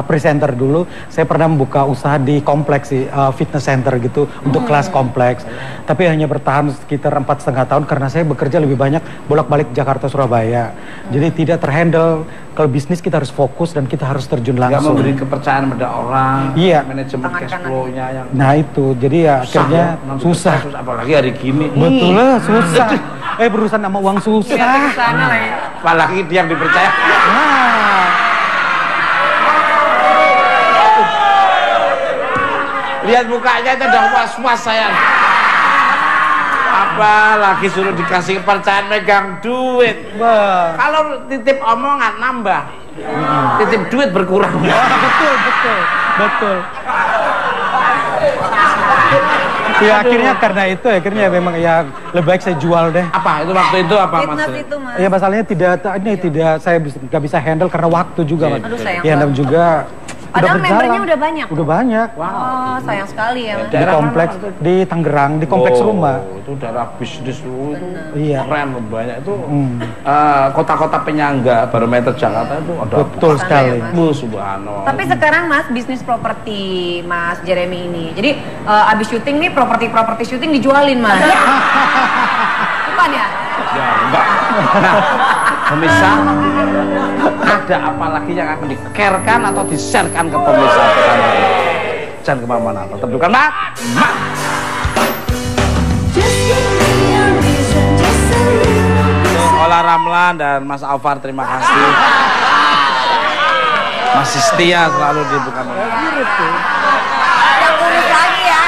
Speaker 8: presenter dulu, saya pernah membuka usaha di kompleks sih, fitness center gitu untuk kelas kompleks. Tapi hanya bertahan sekitar 4,5 tahun karena saya bekerja lebih banyak bolak-balik Jakarta Surabaya. Jadi tidak terhandle. Kalau bisnis kita harus fokus dan kita harus terjun langsung.
Speaker 3: Gak memberi kepercayaan pada orang.
Speaker 8: Iya.
Speaker 3: Manajemen cash flow-nya yang.
Speaker 8: Nah itu, jadi ya akhirnya susah.
Speaker 3: Apalagi hari gini.
Speaker 8: Betul lah, susah. Berurusan sama uang susah.
Speaker 3: Apalagi dia yang dipercaya.
Speaker 8: Nah.
Speaker 3: Lihat mukanya itu udah was-was sayang. Apalagi suruh dikasih kepercayaan megang duit. Kalau titip omongan nambah, titip duit berkurang.
Speaker 8: Betul. Ya akhirnya karena itu akhirnya memang ya lebih baik saya jual deh.
Speaker 3: Apa itu waktu itu apa Mas?
Speaker 6: Itu, Mas.
Speaker 8: Ya masalahnya tidak saya nggak bisa handle karena waktu juga Mas.
Speaker 6: Aduh, sayang
Speaker 8: ya dan juga
Speaker 6: padahal membernya udah banyak.
Speaker 8: Udah banyak.
Speaker 6: Wah, sayang sekali ya Mas.
Speaker 8: Di kompleks di Tangerang, di kompleks rumah.
Speaker 3: Itu daerah bisnis lu itu.
Speaker 8: Iya.
Speaker 3: Keren banyak itu. Kota-kota penyangga barometer Jakarta itu ada.
Speaker 8: Betul sekali.
Speaker 3: Subhanallah.
Speaker 6: Tapi sekarang Mas bisnis properti Mas Jeremy ini. Jadi abis syuting nih properti syuting dijualin Mas. Bukan ya?
Speaker 3: Ya enggak. Nah, pemirsa, ada apa lagi yang akan di-care-kan atau di-share-kan ke pemirsa? Jangan kemana-mana, tetap Mak. Ola Ramlan dan Mas Alvar, terima kasih. Masih setia selalu di Bukan Malam.
Speaker 6: Yang kurus lagi ya.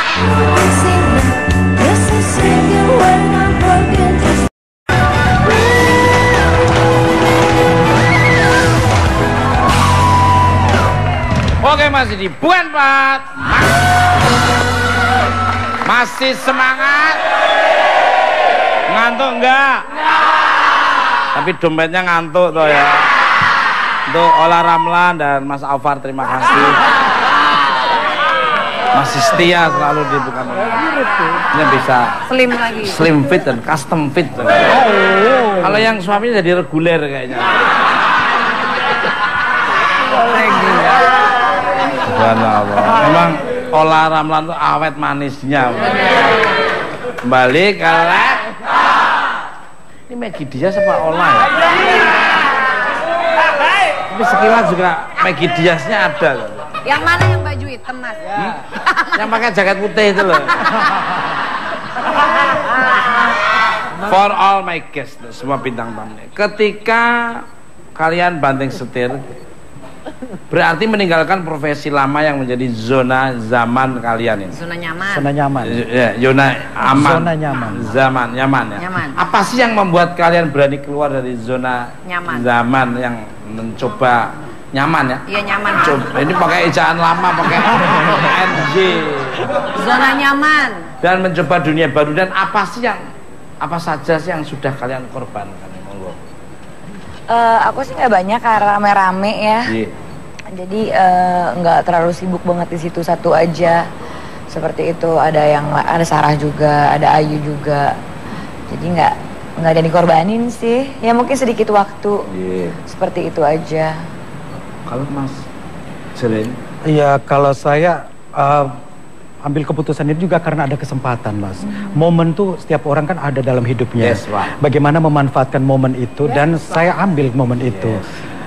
Speaker 3: Oke, masih di Bukan Pat. Masih semangat? Ngantuk enggak? Tapi dompetnya ngantuk tuh ya. Untuk Ola Ramlan dan Mas Alvar, terima kasih. Masih setia selalu di Bukan Malam. Ini bisa
Speaker 6: Slim lagi.
Speaker 3: slim fit dan custom fit. Kalau yang suaminya jadi reguler kayaknya. Memang Ola Ramlan tuh awet manisnya. Kembali ke ini Maggie Diaz apa Ola ya? Tapi sekilas juga Maggie Diaznya ada.
Speaker 6: Yang mana yang baju hitam Mas?
Speaker 3: Yang pakai jaket putih itu loh. For all my guests, semua bintang tamu. Ketika kalian banting setir, berarti meninggalkan profesi lama yang menjadi zona zaman kalian ini.
Speaker 6: Zona nyaman.
Speaker 8: Zona nyaman.
Speaker 3: Ya, zona aman.
Speaker 8: Zona nyaman.
Speaker 3: Zaman nyaman ya.
Speaker 6: Nyaman.
Speaker 3: Apa sih yang membuat kalian berani keluar dari zona
Speaker 6: Nyaman.
Speaker 3: zaman yang mencoba nyaman ya?
Speaker 6: Iya nyaman.
Speaker 3: Coba, ini pakai ejaan lama, pakai NG.
Speaker 6: Zona nyaman.
Speaker 3: Dan mencoba dunia baru, dan apa saja sih yang sudah kalian korbankan? Monggo.
Speaker 4: Aku sih nggak banyak karena rame-rame ya.
Speaker 3: Iya.
Speaker 4: Jadi nggak terlalu sibuk banget di situ, satu aja. Seperti itu, ada Sarah juga, ada Ayu juga. Jadi nggak ada yang dikorbanin sih. Ya mungkin sedikit waktu.
Speaker 3: Iya.
Speaker 4: Seperti itu aja.
Speaker 3: Kalau Mas Jelen?
Speaker 8: Iya, kalau saya ambil keputusan itu juga karena ada kesempatan, Mas. Momen tuh setiap orang kan ada dalam hidupnya.
Speaker 3: Yes, Pak.
Speaker 8: Bagaimana memanfaatkan momen itu, dan saya ambil momen itu.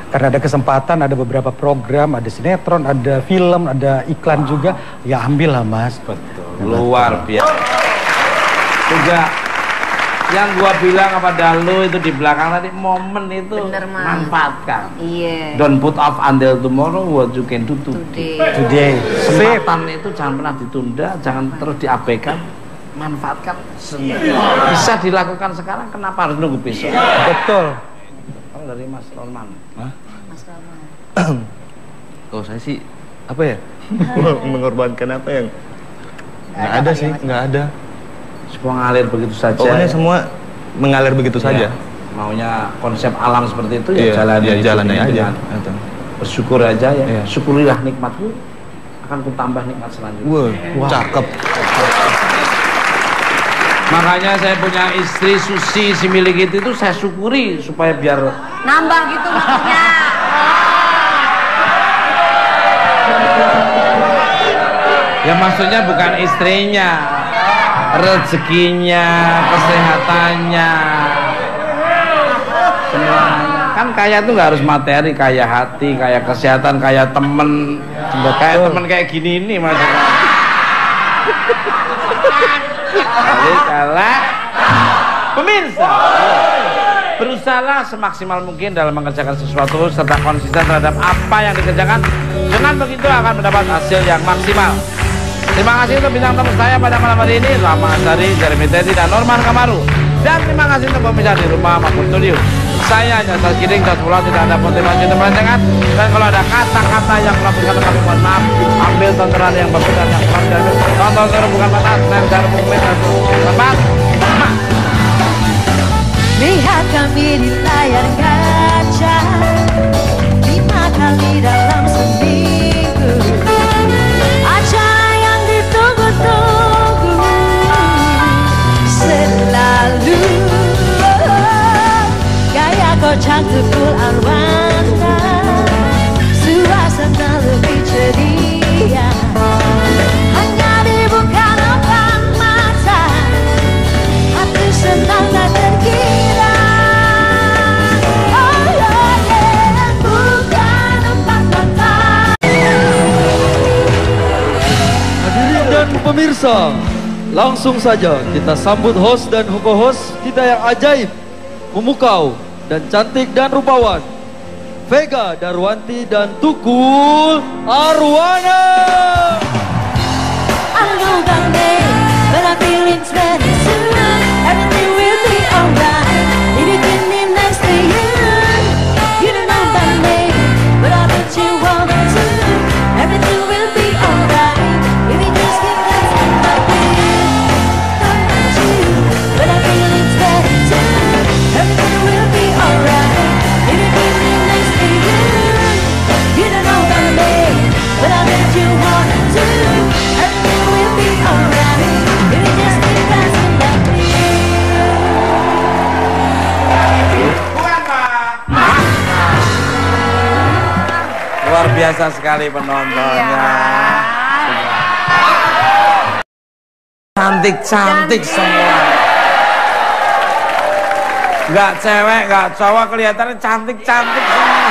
Speaker 8: Karena ada kesempatan, ada beberapa program, ada sinetron, ada film, ada iklan juga. Ya ambil lah, Mas.
Speaker 3: Betul. Luar biasa. Juga Yang gua bilang kepada lu itu di belakang tadi, momen itu
Speaker 6: Bener, Mas.
Speaker 3: manfaatkan.
Speaker 6: Iya.
Speaker 3: Don't put off until tomorrow what you can do today. Kesempatan itu jangan pernah ditunda, jangan terus diabaikan. Manfaatkan semua. Bisa dilakukan sekarang, kenapa harus nunggu besok?
Speaker 8: Betul.
Speaker 3: Kalau dari Mas Norman.
Speaker 6: Mas Rama.
Speaker 5: Kalau saya sih apa ya? Mengorbankan apa yang nggak ada sih, nggak ada.
Speaker 3: Semua ngalir begitu saja.
Speaker 5: Pokoknya semua mengalir begitu saja.
Speaker 3: Maunya konsep alam seperti itu ya
Speaker 5: Iya,
Speaker 3: jalan
Speaker 5: ya jalannya aja.
Speaker 3: Bersyukur aja ya.
Speaker 5: Iya.
Speaker 3: Syukurilah nikmatku, akan ku tambah nikmat selanjutnya.
Speaker 5: Wah, cakep.
Speaker 3: Makanya saya punya istri Susi si milik itu saya syukuri supaya biar
Speaker 6: Nambah gitu maksudnya.
Speaker 3: ya maksudnya bukan istrinya, rezekinya, kesehatannya, semuanya. Kan kaya itu nggak harus materi, kaya hati, kaya kesehatan, kaya temen, temen kayak gini ini maksudnya. Jadi kalah pemirsa, berusahalah semaksimal mungkin dalam mengerjakan sesuatu serta konsisten terhadap apa yang dikerjakan. Dengan begitu akan mendapat hasil yang maksimal. Terima kasih untuk bintang tamu saya pada malam hari ini, Rama Ansari, Jeremy Teddy, dan Norman Kamaru. Dan terima kasih untuk pemirsa di rumah maupun studio. Saya hanya tas kiring, tas pulau, tidak ada motivasi untuk melencengkan. Dan kalau ada kata-kata yang melakukan kami mohon maaf. Ambil tontonan yang bagus dan yang kurang dari tonton bukan batas, dan cara mengumumkan selamat.
Speaker 2: Lihat kami di layar kaca 5 kali dalam seminggu. Acara yang ditunggu-tunggu selalu. Gaya kocak tukul arwana, suasana lebih ceria. Hanya dibuka depan mata, hati senang tak terkira. Oh yeah, yeah, bukan empat mata.
Speaker 1: Hadirin dan pemirsa, langsung saja kita sambut host dan co-host kita yang ajaib, memukau, dan cantik dan rupawan, Vega Darwanti dan Tukul Arwana.
Speaker 2: I know that day, but I feel it's very soon. Everything will be alright. If you can name next to you, you don't know that name, but I bet you want to. Everything will be alright. If you just keep dancing like this, I'm not you, but I feel it's very soon. Everything will be alright. If you can name next to you, you don't know that name, but I bet you want to. Everything will be alright. If you just keep dancing like this.
Speaker 3: Bukan Pak. Luar biasa sekali penontonnya. Cantik-cantik semua. Nggak cewek, nggak cowok, kelihatannya cantik-cantik semua.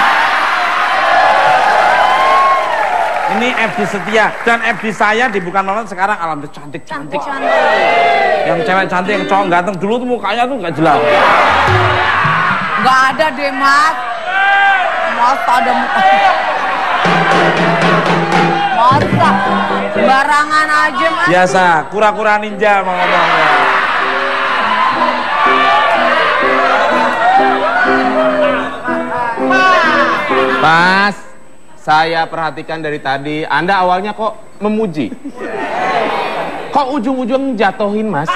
Speaker 3: Ini FD setia dan FD saya di Bukan Nonton sekarang alhamdulillah cantik-cantik. Yang cewek cantik, yang cowok ganteng dulu tuh mukanya tuh nggak jelas.
Speaker 6: Nggak ada deh, Mas. Masa ada muka. Masa sembarangan aja, Mas.
Speaker 3: Biasa, kura-kura ninja mau ngomongnya.
Speaker 9: Mas, saya perhatikan dari tadi, Anda awalnya kok memuji. Kok ujung-ujung jatohin, Mas?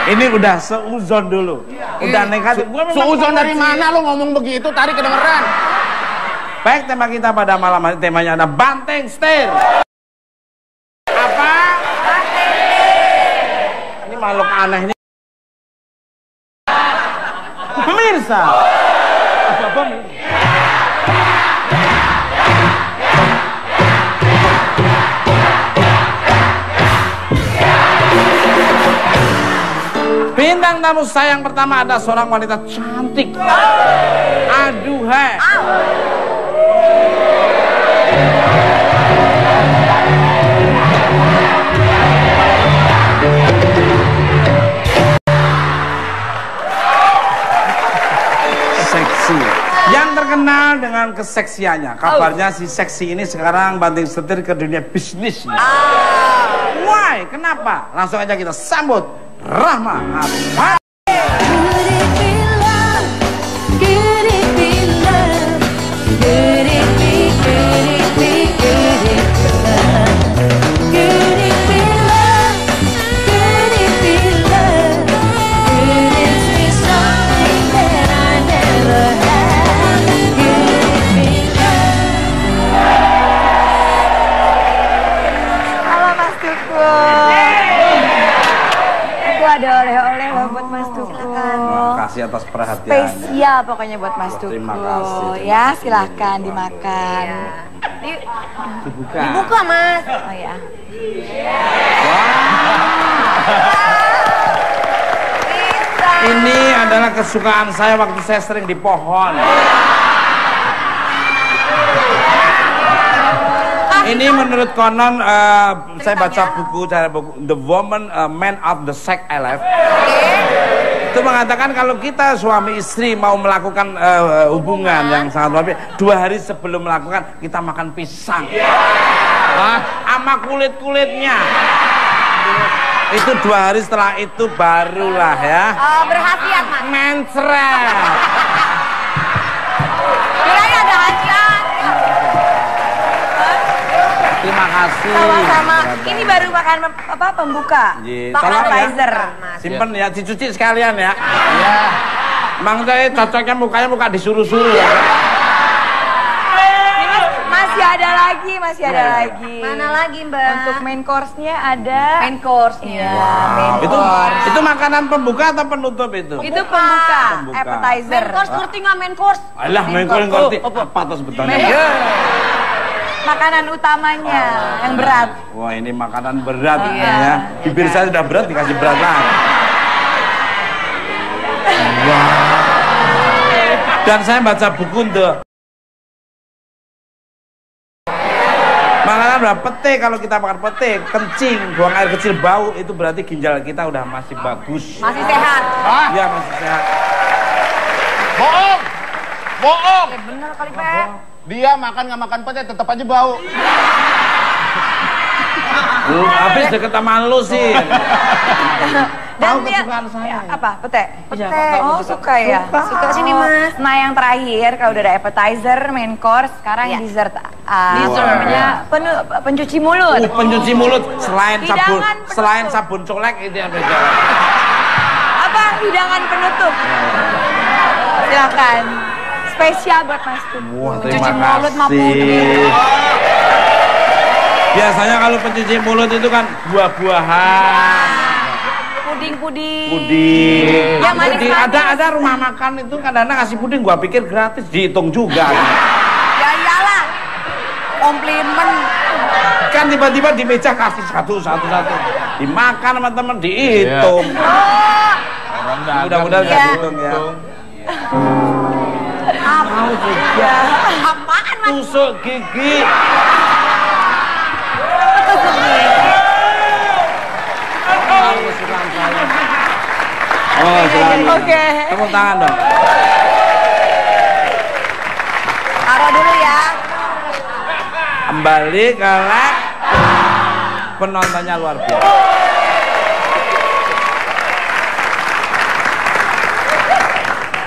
Speaker 3: Ini udah seuzon dulu. Udah negatif.
Speaker 9: Seuzon dari mana lo ngomong begitu? Tadi kedengeran.
Speaker 3: Baik, tema kita pada malam hari temanya ada banteng setir. Apa? Ini makhluk aneh ini. Pemirsa. Apa? Bintang tamu saya yang pertama ada seorang wanita cantik. Aduhai. terkenal dengan keseksiannya. Kabarnya si seksi ini sekarang banting setir ke dunia bisnis. Why? Kenapa? Langsung aja kita sambut Rahma Azhari.
Speaker 4: Ada oleh-oleh loh buat Mas Tuku.
Speaker 3: Terima kasih atas perhatian.
Speaker 4: Spesial pokoknya buat Mas Tuku.
Speaker 3: Terima kasih.
Speaker 4: Ya, silahkan dimakan.
Speaker 3: Dibuka.
Speaker 6: Dibuka, Mas.
Speaker 4: Oh ya.
Speaker 3: Ini adalah kesukaan saya waktu saya sering di pohon. Ini menurut konon saya baca buku The Woman Man of the Sex Life. Itu mengatakan kalau kita suami istri mau melakukan hubungan yang sangat luar biasa, 2 hari sebelum melakukan kita makan pisang. Sama kulit-kulitnya. Itu 2 hari setelah itu barulah ya.
Speaker 6: Berhasiat, Mas.
Speaker 3: Mencret.
Speaker 6: Kirain ada hasiat.
Speaker 3: Terima kasih.
Speaker 4: Sama-sama. Ini baru makan apa pembuka.
Speaker 3: Tolong
Speaker 4: Appetizer.
Speaker 3: ya. Simpen ya, dicuci sekalian ya. Iya. Mang saya cocoknya mukanya muka disuruh-suruh ya.
Speaker 4: Masih ada lagi, masih ada lagi.
Speaker 6: Mana lagi, Mbak?
Speaker 4: Untuk main course-nya ada.
Speaker 6: Main course-nya.
Speaker 4: Main
Speaker 3: Itu
Speaker 4: course.
Speaker 3: itu makanan pembuka atau penutup itu?
Speaker 4: Itu pembuka,
Speaker 3: Pembuka.
Speaker 4: appetizer.
Speaker 6: Main course ngerti nggak main course?
Speaker 3: Alah, main course ngerti. Apa tuh sebetulnya?
Speaker 4: Makanan utamanya yang berat.
Speaker 3: Wah, ini makanan berat ya. Bibir saya sudah berat dikasih berat lagi. Wah. Dan saya baca buku makanan udah pete, kalau kita makan pete, kencing, buang air kecil bau, itu berarti ginjal kita udah masih bagus.
Speaker 6: Masih sehat.
Speaker 3: Iya, masih sehat.
Speaker 9: Bohong! Bohong!
Speaker 6: Bener kali, Pak.
Speaker 9: Dia makan nggak makan pete tetap aja bau.
Speaker 3: Lu habis deket sama lu sih.
Speaker 4: Dan
Speaker 3: Tahu
Speaker 4: dia
Speaker 3: kesukaan saya.
Speaker 4: apa? Pete.
Speaker 6: Pete.
Speaker 4: Oh, suka ya.
Speaker 6: Suka sini, Mas.
Speaker 4: Nah, yang terakhir kalau udah ada appetizer, main course, sekarang dessert.
Speaker 6: Dessert.
Speaker 4: Namanya pencuci mulut.
Speaker 3: Pencuci mulut selain sabun,
Speaker 4: Hidangan penutup.
Speaker 3: selain sabun colek itu yang beda.
Speaker 4: Apa hidangan penutup? Silakan. Spesial buat Mas Tuku.
Speaker 3: Wah,
Speaker 6: Cuci
Speaker 3: terima
Speaker 6: mulut mah
Speaker 3: kasih.
Speaker 6: putih.
Speaker 3: Biasanya kalau pencuci mulut itu kan buah-buahan,
Speaker 4: Puding-puding.
Speaker 3: puding.
Speaker 4: Yang manis-manis.
Speaker 3: Ada rumah makan itu kadang-kadang ngasih puding, gua pikir gratis, dihitung juga.
Speaker 6: Ya iyalah. Komplimen.
Speaker 3: Kan tiba-tiba di meja kasih satu. Dimakan sama temen, dihitung. Mudah-mudahan nggak dihitung ya.
Speaker 6: Apaan, Mas?
Speaker 3: Tusuk gigi. Oh, silakan.
Speaker 4: Oke.
Speaker 3: Tepuk tangan dong.
Speaker 4: Taruh dulu ya.
Speaker 3: Kembali ke leg. Penontonnya luar biasa.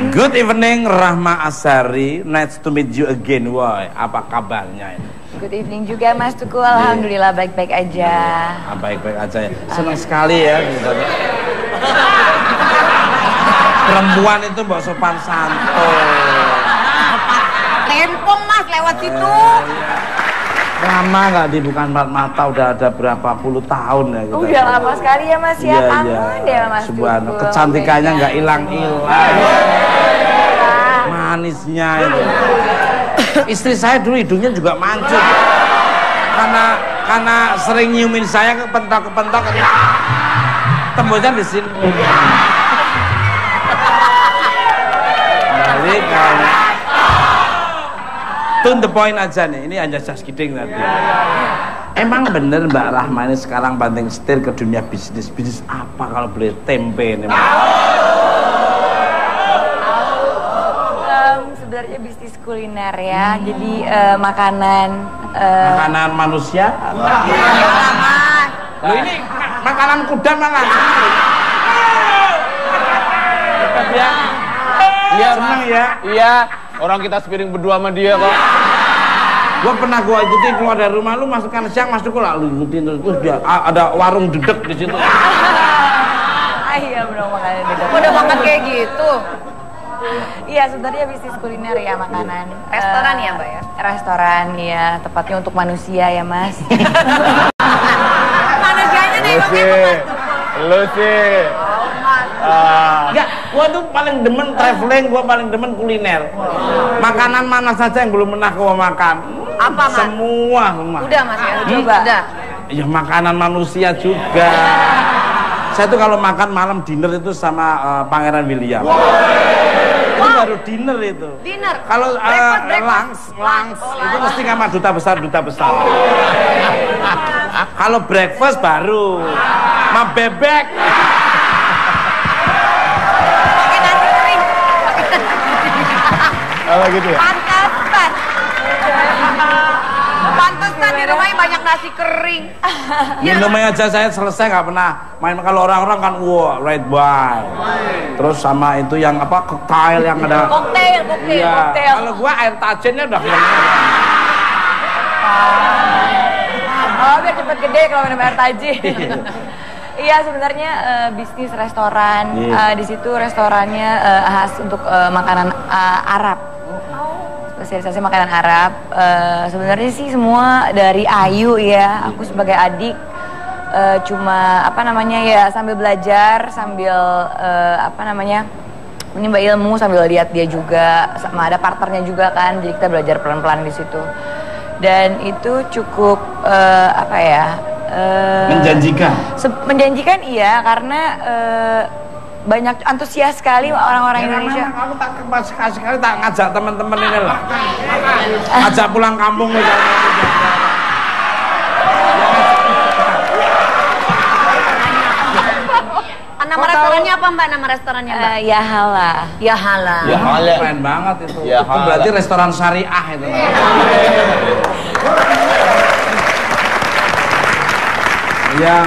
Speaker 3: Good evening, Rahma Azhari. Nice to meet you again. Wah, apa kabarnya ini?
Speaker 4: Good evening juga Mas Tuku. Alhamdulillah baik-baik aja.
Speaker 3: Baik-baik aja ya. Senang sekali ya. Perempuan itu mbak sopan santun.
Speaker 6: Tempong, Mas, lewat situ.
Speaker 3: Lama nggak dibuka empat mata, udah ada berapa puluh tahun ya kita.
Speaker 4: Udah lama sekali ya Mas ya. Kangen deh Mas
Speaker 3: Subhanallah,
Speaker 4: Tuku.
Speaker 3: kecantikannya nggak hilang-hilang. Manisnya itu. Istri saya dulu hidungnya juga mancung. Karena sering nyiumin saya kepentok. Tembusnya di sini. Jadi kalau to the point aja nih, ini hanya just kidding tadi. Emang bener Mbak Rahma ini sekarang banting setir ke dunia bisnis apa kalau beli tempe ini?
Speaker 4: sebenarnya bisnis kuliner ya. Jadi makanan
Speaker 3: Makanan manusia? Loh ini makanan kuda malah. Ya.
Speaker 9: Iya,
Speaker 3: Seneng ya?
Speaker 9: Iya, orang kita spiring berdua sama dia kok.
Speaker 3: Gua pernah gua ikutin keluar dari rumah lu masukkan siang masuk gua lalu ikutin terus dia ada warung dedek di situ.
Speaker 4: Iya bener makanan dedek.
Speaker 6: Udah makan kayak gitu.
Speaker 4: Iya sebenarnya bisnis kuliner ya makanan.
Speaker 6: Restoran ya Mbak ya?
Speaker 4: Restoran ya, tepatnya untuk manusia ya Mas.
Speaker 6: Manusianya nih
Speaker 9: Lu sih.
Speaker 3: Enggak, gua tuh paling demen traveling, gua paling demen kuliner. Makanan mana saja yang belum pernah gua makan?
Speaker 6: Apa Mas?
Speaker 3: Semua.
Speaker 6: Udah Mas ya?
Speaker 4: Coba.
Speaker 6: Udah.
Speaker 3: Ya makanan manusia juga. Saya tuh kalau makan malam dinner itu sama Pangeran William. Itu baru dinner itu.
Speaker 6: Dinner.
Speaker 3: Kalau
Speaker 6: Breakfast.
Speaker 3: lunch itu mesti sama duta besar. Kalau breakfast baru sama bebek.
Speaker 6: Pakai nasi kering.
Speaker 9: Kalau gitu ya?
Speaker 6: Pantesan. Pantesan di rumahnya banyak nasi kering.
Speaker 3: Minumnya aja saya selesai nggak pernah main. Kalau orang-orang kan red wine. Terus sama itu yang apa koktail yang ada.
Speaker 6: Koktail.
Speaker 3: Iya. Kalau gua air tajennya udah
Speaker 4: Oh biar cepet gede kalau minum air tajin. Iya sebenarnya bisnis restoran. Di situ restorannya khas untuk makanan Arab. Spesialisasi makanan Arab. Sebenarnya sih semua dari Ayu ya. Aku sebagai adik cuma apa namanya ya sambil belajar sambil menimba ilmu sambil lihat dia juga sama ada partnernya juga kan. Jadi kita belajar pelan-pelan di situ. Dan itu cukup
Speaker 3: menjanjikan.
Speaker 4: Menjanjikan iya karena banyak antusias sekali orang-orang Indonesia.
Speaker 3: Aku tak sekali tak ngajak teman-teman ini lah. Ajak pulang kampung
Speaker 6: Nama restorannya apa Mbak? Nama restorannya Mbak?
Speaker 4: Ya Hala.
Speaker 6: Ya Hala.
Speaker 9: Ya Hala.
Speaker 3: Keren banget itu.
Speaker 9: Ya,
Speaker 3: Itu berarti restoran syariah itu. Yang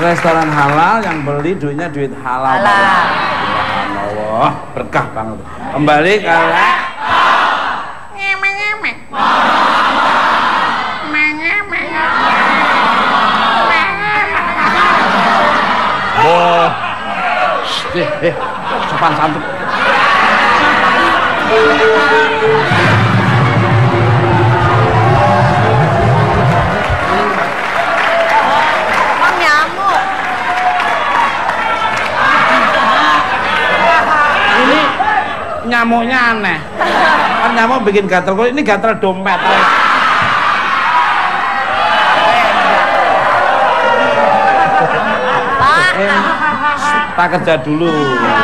Speaker 3: restoran halal yang beli duitnya duit halal. Allah, berkah banget. Kembali ke sopan santun.
Speaker 6: Nyamuk.
Speaker 3: Ini nyamuknya aneh. Kan nyamuk bikin gatel. Kalau ini gatel dompet. Tak kerja dulu,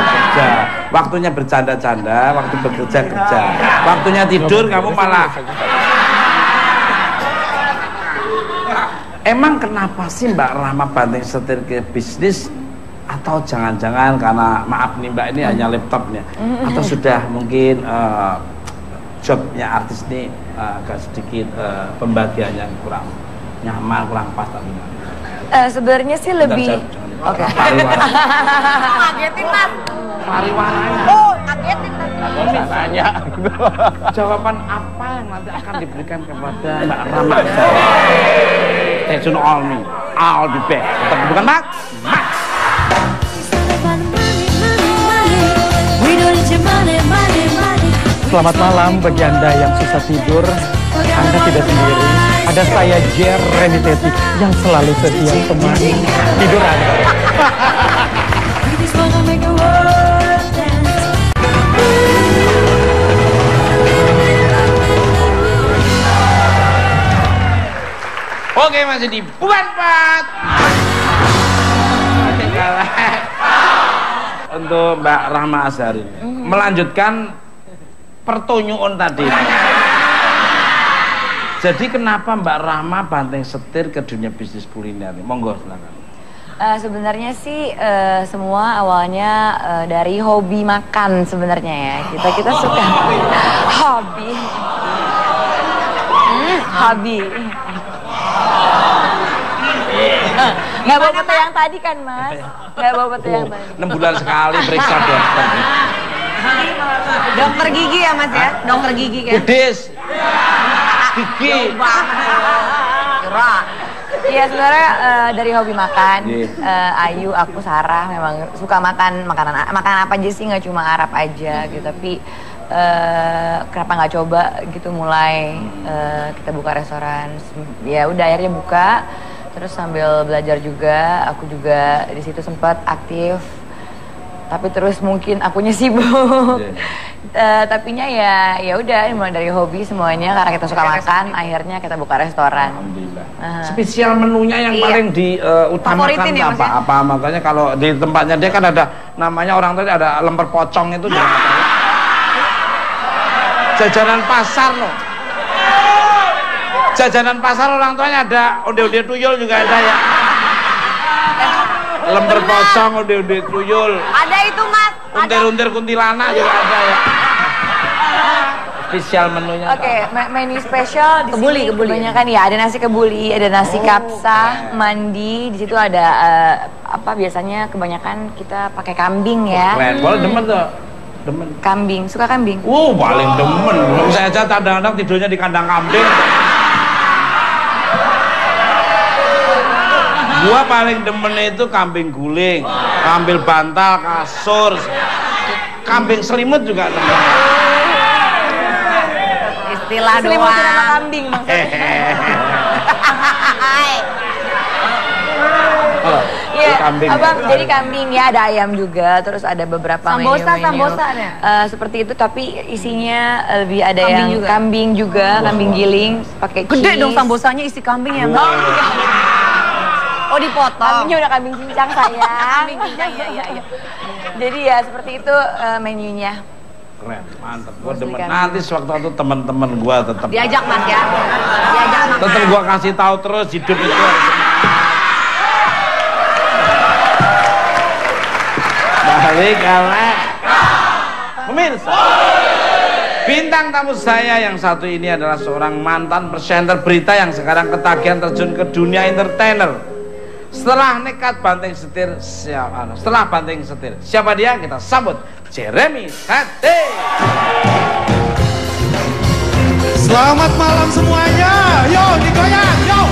Speaker 3: kerja. Waktunya bercanda-canda, waktu bekerja kerja. Waktunya tidur kamu malah. Emang kenapa sih Mbak Rahma banting setir ke bisnis? Atau jangan-jangan karena maaf nih Mbak ini hanya laptopnya, atau sudah mungkin jobnya artis ini agak sedikit pembagiannya kurang nyaman, kurang pas atau gimana?
Speaker 4: Sebenarnya sih lebih. Oke.
Speaker 6: Ngagetin Mas.
Speaker 3: Pariwaranya.
Speaker 6: Oh, ngagetin tadi.
Speaker 3: Tanya. Jawaban apa yang nanti akan diberikan kepada Mbak Rahma? Stay tune all me. I'll be back. Tetap bukan Max. Max.
Speaker 8: Selamat malam bagi Anda yang susah tidur. Anda tidak sendiri. Ada saya Jer Reniteti yang selalu setia temani tidur Anda.
Speaker 3: Oke, masih di Bukan Pat. Untuk Mbak Rahma Azhari melanjutkan pertunjukan tadi. Jadi kenapa Mbak Rahma banting setir ke dunia bisnis kuliner? Monggo silakan.
Speaker 4: Sebenarnya sih semua awalnya dari hobi makan sebenarnya ya. Kita suka hobi. Hobi. Nggak bawa peta yang tadi kan, Mas? Nggak bawa peta yang tadi.
Speaker 3: 6 bulan sekali periksa dokter.
Speaker 6: Dokter gigi ya Mas ya? Dokter gigi kan?
Speaker 3: Kudis. Gigi.
Speaker 4: Iya sebenarnya dari hobi makan. Ayu, aku, Sarah memang suka makan makanan apa aja sih, nggak cuma Arab aja gitu. Tapi kenapa nggak coba gitu mulai kita buka restoran. Ya udah akhirnya buka. Terus sambil belajar juga, aku juga di situ sempat aktif. Tapi terus mungkin akunya sibuk. Tapinya ya udah mulai dari hobi semuanya karena kita suka makan, akhirnya kita buka restoran.
Speaker 3: Alhamdulillah. Spesial menunya yang paling diutamakan
Speaker 6: ya,
Speaker 3: apa? Apa makanya kalau di tempatnya dia kan ada namanya orang tadi ada lemper pocong itu juga. Jajanan pasar loh. Jajanan pasar orang tuanya ada, onde-onde tuyul juga ada ya. Lemper pocong, onde-onde tuyul.
Speaker 6: Ada itu Mas.
Speaker 3: Untir-untir kuntilanak juga ada ya. Spesial menunya.
Speaker 4: Oke, menu spesial di sini kebanyakan ya ada nasi kebuli, ada nasi kapsah, mandi. Di situ ada biasanya kebanyakan kita pakai kambing ya.
Speaker 3: Keren, boleh demen tuh. Demen.
Speaker 4: Kambing, suka kambing?
Speaker 3: Paling demen. Saya aja kadang-kadang tidurnya di kandang kambing. Gua paling demen itu kambing guling, ambil bantal, kasur, kambing selimut juga demen.
Speaker 6: Istilah
Speaker 4: Selimut
Speaker 6: doang.
Speaker 4: sama kambing maksudnya. Jadi kambing ya, ada ayam juga, terus ada beberapa menu-menu. Seperti itu, tapi isinya lebih ada
Speaker 6: kambing
Speaker 4: yang
Speaker 6: juga.
Speaker 4: Kambing juga, kambing giling, pakai cheese.
Speaker 6: Gede dong sambosanya isi kambing ya Mas. Oh dipotong.
Speaker 4: Kambingnya udah kambing cincang sayang.
Speaker 6: Kambing cincang, iya.
Speaker 4: Jadi ya seperti itu menunya.
Speaker 3: Keren, mantap. Gua demen. Nanti sewaktu-waktu teman-teman gua tetap.
Speaker 6: Diajak Mas ya. Diajak makan.
Speaker 3: Tetap gua kasih tahu terus hidup itu harus balik oleh pemirsa. Bintang tamu saya yang satu ini adalah seorang mantan presenter berita yang sekarang ketagihan terjun ke dunia entertainer. Setelah nekat banting setir, siapa dia? Kita sambut Jeremy Tete.
Speaker 10: Selamat malam semuanya. Yo, digoyang, yo.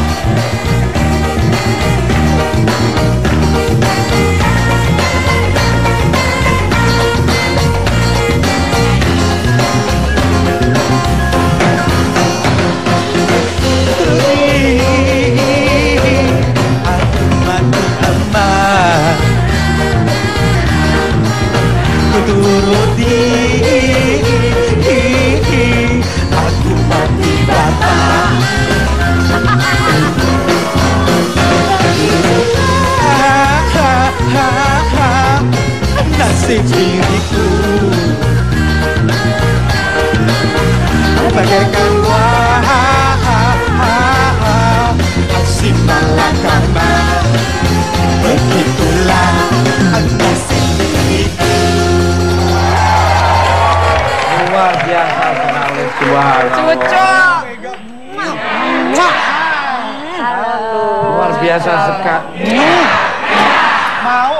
Speaker 10: Turuti aku mati bata. Nasib diriku bagaikan asin malakama. Begitulah nasib diriku.
Speaker 3: Luar biasa sekali,
Speaker 6: Cucu.
Speaker 3: luar biasa sekali.
Speaker 10: Mau.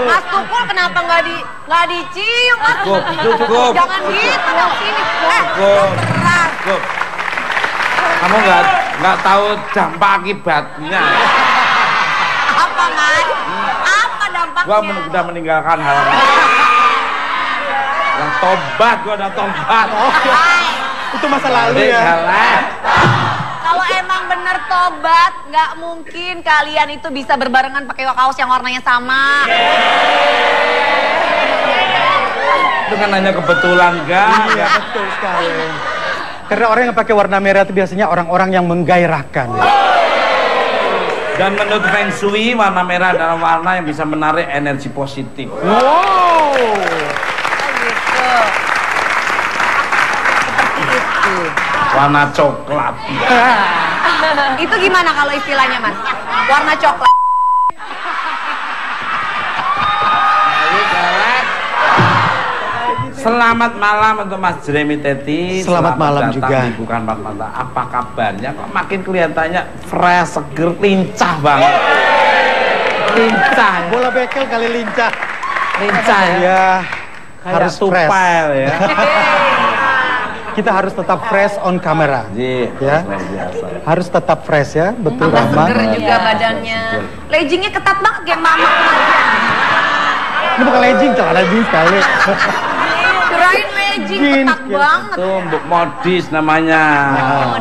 Speaker 6: Mas Tukul kenapa nggak dicium? Mas?
Speaker 3: Cukup.
Speaker 6: Jangan gitu dong sini.
Speaker 3: Cukup. Kamu nggak tahu dampak akibatnya.
Speaker 6: Apa Mas? Apa dampaknya?
Speaker 3: Gua udah meninggalkan hal yang tobat, gua udah tobat.
Speaker 10: Itu masa lalu ya.
Speaker 6: Kalau emang bener tobat, nggak mungkin kalian itu bisa berbarengan pakai kaos yang warnanya sama.
Speaker 3: Itu kan hanya kebetulan, kan?
Speaker 8: Iya, betul sekali. Karena orang yang pakai warna merah itu biasanya orang-orang yang menggairahkan.
Speaker 3: Dan menurut Feng Shui, warna merah adalah warna yang bisa menarik energi positif.
Speaker 8: Wow.
Speaker 3: Warna coklat.
Speaker 6: Itu gimana kalau istilahnya Mas? Warna coklat.
Speaker 3: Selamat malam untuk Mas Jeremy Teti.
Speaker 8: Selamat malam juga.
Speaker 3: Bukan Pak Mata. Apa kabarnya? Kok makin kelihatannya fresh, seger, lincah banget. Lincah. Ya?
Speaker 8: Bola bekel kali lincah.
Speaker 3: Lincah ya.
Speaker 8: Ya,
Speaker 3: Harus tupai ya.
Speaker 8: Kita harus tetap fresh on camera. Ya. Harus tetap fresh ya, betul Rama.
Speaker 6: Seger juga badannya. Leggingnya ketat banget kayak mama.
Speaker 8: Ini bukan legging, celana jeans sekali.
Speaker 6: Kirain legging ketat banget.
Speaker 3: Itu modis namanya.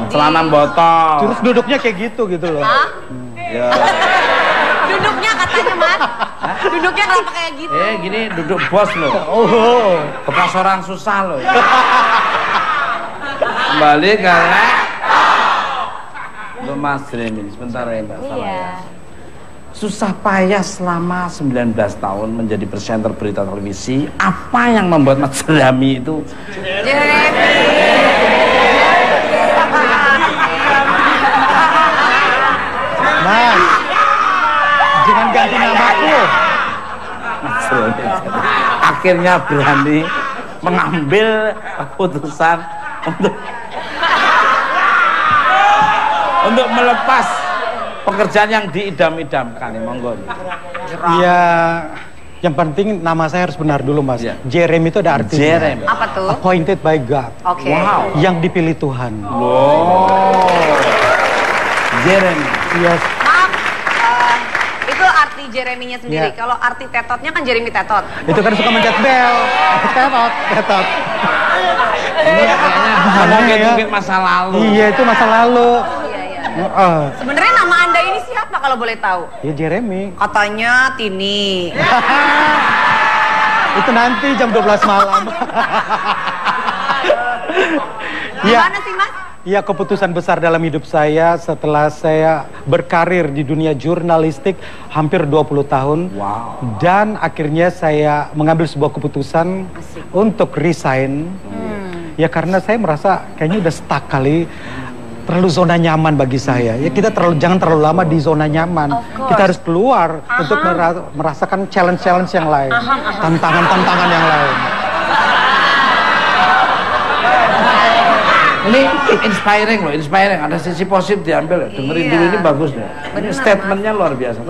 Speaker 3: Celana botol.
Speaker 8: Terus duduknya kayak gitu loh.
Speaker 6: Hah?
Speaker 3: Ya.
Speaker 6: Duduknya katanya Mas. Duduknya kenapa kayak gitu?
Speaker 3: Gini duduk bos loh.
Speaker 8: Oh.
Speaker 3: Bekas orang susah loh. Kembali ke untuk Mas Jeremy sebentar ya Mbak.
Speaker 4: Iya.
Speaker 3: Susah payah selama 19 tahun menjadi presenter berita televisi. Apa yang membuat Mas Jeremy itu?
Speaker 8: Mas, jangan ganti namaku.
Speaker 3: Mas Jeremy akhirnya berani mengambil keputusan untuk melepas pekerjaan yang diidam-idamkan. Monggo.
Speaker 8: Ya, yang penting nama saya harus benar dulu Mas.
Speaker 3: Ya.
Speaker 8: Jeremy itu ada artinya.
Speaker 3: Jeremy.
Speaker 6: Apa tuh?
Speaker 8: Appointed by God.
Speaker 6: Oke.
Speaker 3: Wow.
Speaker 8: Yang dipilih Tuhan.
Speaker 3: Wow. Jeremy.
Speaker 8: Yes.
Speaker 6: Maaf, itu arti Jeremy-nya sendiri.
Speaker 8: Ya.
Speaker 6: Kalau arti tetotnya kan Jeremy Tetot.
Speaker 8: Itu kan suka mencet bel. Tetot.
Speaker 3: Ini kayaknya ada mungkin masa lalu.
Speaker 8: Iya, itu masa lalu.
Speaker 6: Iya. Sebenarnya nama Anda ini siapa kalau boleh tahu?
Speaker 8: Ya Jeremy.
Speaker 6: Katanya Tini.
Speaker 8: Itu nanti jam 12 malam.
Speaker 6: Gimana sih Mas?
Speaker 8: Ya, keputusan besar dalam hidup saya setelah saya berkarir di dunia jurnalistik hampir 20 tahun.
Speaker 3: Wow.
Speaker 8: Dan akhirnya saya mengambil sebuah keputusan untuk resign. Ya karena saya merasa kayaknya udah stuck kali. Terlalu zona nyaman bagi saya. Ya kita jangan terlalu lama di zona nyaman. Kita harus keluar untuk merasakan challenge-challenge yang lain. Tantangan-tantangan yang lain.
Speaker 3: Ini inspiring loh, inspiring. Ada sisi positif diambil. Dengerin dulu ini bagus deh. Ini statementnya luar biasa.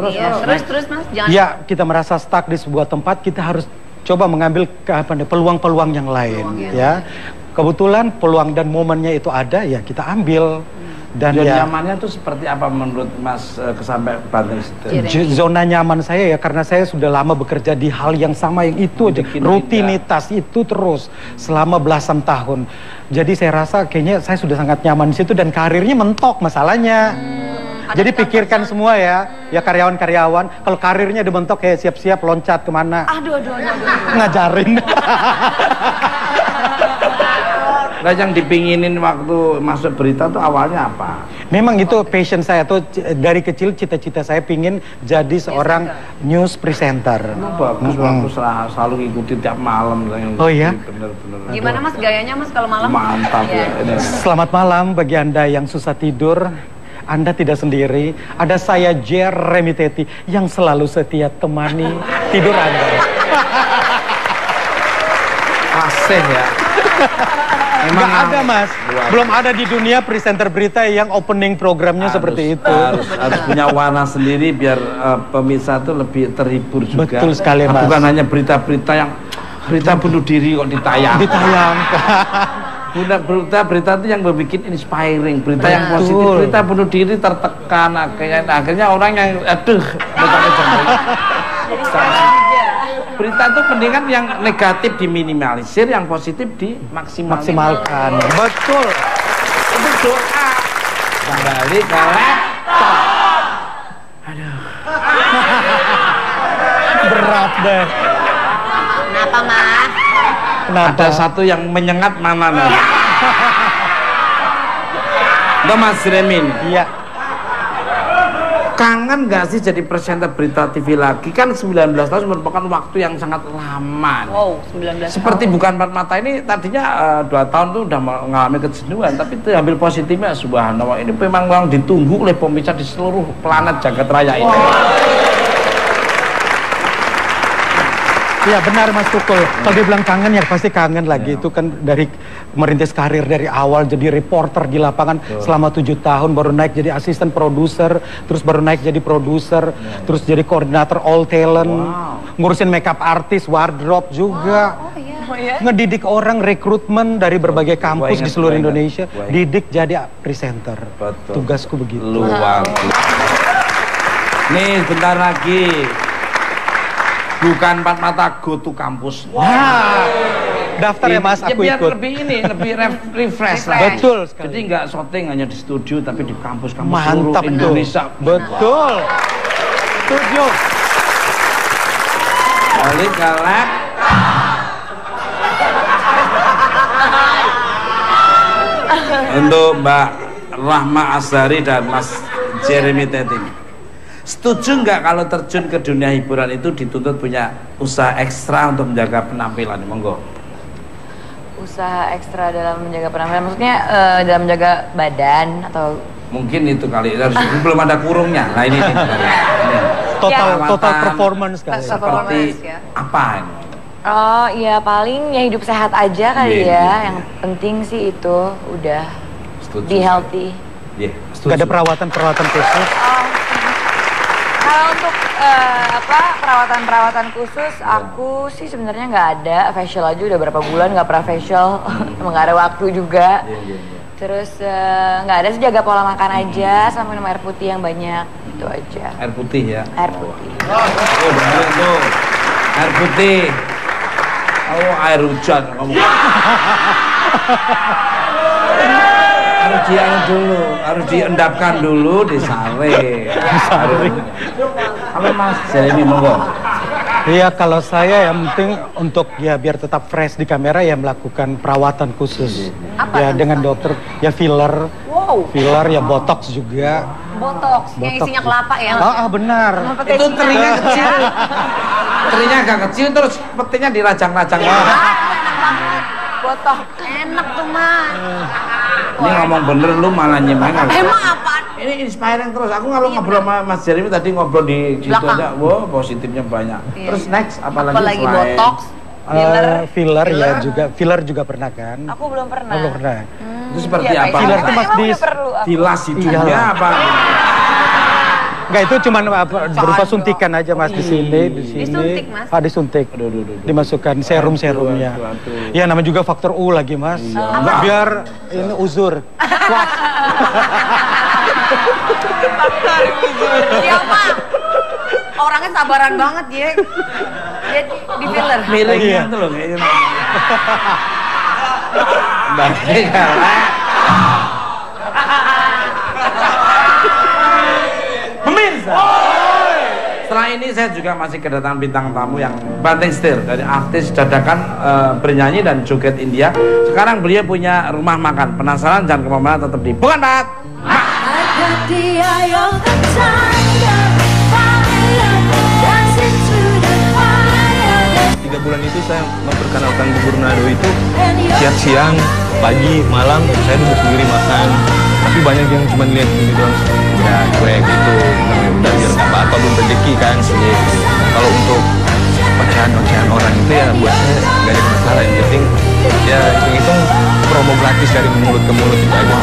Speaker 3: Terus
Speaker 6: Mas, jangan.
Speaker 8: Ya, kita merasa stuck di sebuah tempat, kita harus coba mengambil peluang-peluang yang lain. Ya, kebetulan peluang dan momennya itu ada, ya kita ambil. Dan ya,
Speaker 3: nyamannya itu seperti apa menurut Mas kesampai Banten?
Speaker 8: Zona nyaman saya ya karena saya sudah lama bekerja di hal yang sama, yang itu aja, rutinitas itu terus selama belasan tahun. Jadi saya rasa kayaknya saya sudah sangat nyaman di situ dan karirnya mentok masalahnya. Jadi pikirkan semua ya karyawan-karyawan, kalau karirnya udah mentok kayak siap-siap loncat kemana.
Speaker 6: Aduh.
Speaker 8: Ngajarin.
Speaker 3: Nah, yang dipinginin waktu masuk berita tuh awalnya apa?
Speaker 8: Memang itu passion saya tuh dari kecil, cita-cita saya pingin jadi seorang news presenter.
Speaker 3: Bagus, waktu selalu ikuti tiap malam.
Speaker 8: Oh ya?
Speaker 3: Bener-bener.
Speaker 6: Gimana Mas gayanya Mas kalau malam?
Speaker 3: Mantap ya.
Speaker 8: Selamat malam bagi Anda yang susah tidur. Anda tidak sendiri. Ada saya Jeremy Teti yang selalu setia temani tidur Anda.
Speaker 3: Asih ya.
Speaker 8: Emang ada Mas, belum ada di dunia presenter berita yang opening programnya seperti itu.
Speaker 3: Harus punya warna sendiri biar pemirsa tuh lebih terhibur juga.
Speaker 8: Betul sekali Mas.
Speaker 3: Bukan hanya berita-berita yang berita bunuh diri kok ditayangkan. Berita itu yang berbikin inspiring, berita yang positif, berita bunuh diri tertekan, akhirnya orang yang berita itu mendingan yang negatif diminimalisir, yang positif dimaksimalkan.
Speaker 8: Betul.
Speaker 3: Itu doa. Kembali ke laptop. Aduh.
Speaker 8: Berat deh.
Speaker 6: Kenapa Mas?
Speaker 8: Kenapa?
Speaker 3: Ada satu yang menyengat mana nih? Udah Mas Remin.
Speaker 8: Iya.
Speaker 3: Kangen nggak sih jadi presenter berita TV lagi? Kan 19 tahun merupakan waktu yang sangat lama.
Speaker 6: Wow, 19
Speaker 3: Seperti
Speaker 6: tahun.
Speaker 3: Bukan Empat Mata ini tadinya 2 tahun tuh udah mengalami kejenuhan, tapi diambil positifnya, subhanallah, ini memang ditunggu oleh pemirsa di seluruh planet jagat raya ini.
Speaker 8: Ya benar Mas Tukul, kalau dibilang kangen ya pasti kangen lagi. Itu kan dari merintis karir dari awal jadi reporter di lapangan selama 7 tahun, baru naik jadi asisten produser, terus baru naik jadi produser, terus jadi koordinator all talent, ngurusin makeup artis, wardrobe juga. Ngedidik orang, rekrutmen dari berbagai kampus di seluruh Indonesia, didik jadi presenter. Tugasku begitu.
Speaker 3: Luar biasa. Nih bentar lagi Bukan Empat Mata go to kampus.
Speaker 8: Nah, daftar ya Mas, aku
Speaker 3: biar
Speaker 8: ikut.
Speaker 3: lebih ini, lebih refresh lah.
Speaker 8: Betul sekali.
Speaker 3: Jadi nggak syuting hanya di studio, tapi di kampus-kampus
Speaker 8: Mantap
Speaker 3: seluruh Indonesia.
Speaker 8: Betul. Setuju.
Speaker 3: Balik ke lab. Untuk Mbak Rahma Azhari dan Mas Jeremy Teting. Setuju nggak kalau terjun ke dunia hiburan itu dituntut punya usaha ekstra untuk menjaga penampilan? Monggo.
Speaker 4: Usaha ekstra dalam menjaga penampilan, maksudnya dalam menjaga badan atau?
Speaker 3: Mungkin itu kali, belum ada kurungnya. Nah ini.
Speaker 8: Total performance kan.
Speaker 3: Seperti apa ini?
Speaker 4: Oh iya, paling ya hidup sehat aja kali ya. Yang penting sih itu udah be healthy.
Speaker 3: Iya,
Speaker 8: Gak ada perawatan khusus.
Speaker 4: Kalau untuk perawatan khusus, aku sih sebenarnya nggak ada. Facial aja udah berapa bulan nggak pernah facial, emang nggak ada waktu juga. Terus nggak ada sih, jaga pola makan aja, sama minum air putih yang banyak, itu aja.
Speaker 3: Air putih ya?
Speaker 4: Air putih.
Speaker 3: Oh bener tuh, air putih. Oh air hujan kamu. Harus dianu dulu, harus diendapkan dulu, disaring. Kalau Mas Jeremy monggo.
Speaker 8: Iya, kalau saya yang penting untuk ya biar tetap fresh di kamera ya melakukan perawatan khusus. Ya dengan dokter, ya filler. Filler ya botox juga.
Speaker 6: Botox, yang isinya kelapa ya?
Speaker 8: Benar.
Speaker 3: Itu terinya kecil. Terinya agak kecil terus petinya dirajang-rajang.
Speaker 6: Botox, enak tuh Mas.
Speaker 3: Ini ngomong bener lu malah nyemain.
Speaker 6: Emang apaan?
Speaker 3: Ini inspiring terus. Aku kalau ngobrol sama Mas Jeremy tadi ngobrol di situ aja, wow positifnya banyak. Terus next apalagi selain
Speaker 6: botox,
Speaker 8: filler ya juga. Filler juga pernah kan?
Speaker 4: Aku belum pernah.
Speaker 8: Belum pernah.
Speaker 3: Itu seperti apa?
Speaker 8: Filler itu Mas di
Speaker 3: dilas hidungnya apa?
Speaker 8: Enggak, itu cuma berupa suntikan aja Mas di sini,
Speaker 6: Disuntik Mas?
Speaker 8: Disuntik. Dimasukkan serum-serumnya. Ya namanya juga faktor U lagi Mas. Biar ini uzur.
Speaker 6: Faktor uzur. Iya Pak. Orangnya sabaran banget dia. Dia di filler.
Speaker 3: Miringnya tuh loh kayaknya. Balik kalah. Pemirsa, setelah ini saya juga masih kedatangan bintang tamu yang banting setir dari artis dadakan bernyanyi dan joget India. Sekarang beliau punya rumah makan. Penasaran? Jangan kemana-mana, tetap di Bukan Empat Mata.
Speaker 5: 3 bulan itu saya memperkenalkan bubur nado itu tiap siang, pagi, malam saya duduk sendiri makan. Tapi banyak yang cuma lihat ini doang, udah cuek gitu, namanya udah biar nggak apa-apa, belum rezeki kan. Kalau untuk ocehan orang itu ya buat saya nggak ada masalah. Yang penting ya hitung-hitung promo gratis dari mulut ke mulut itu aja.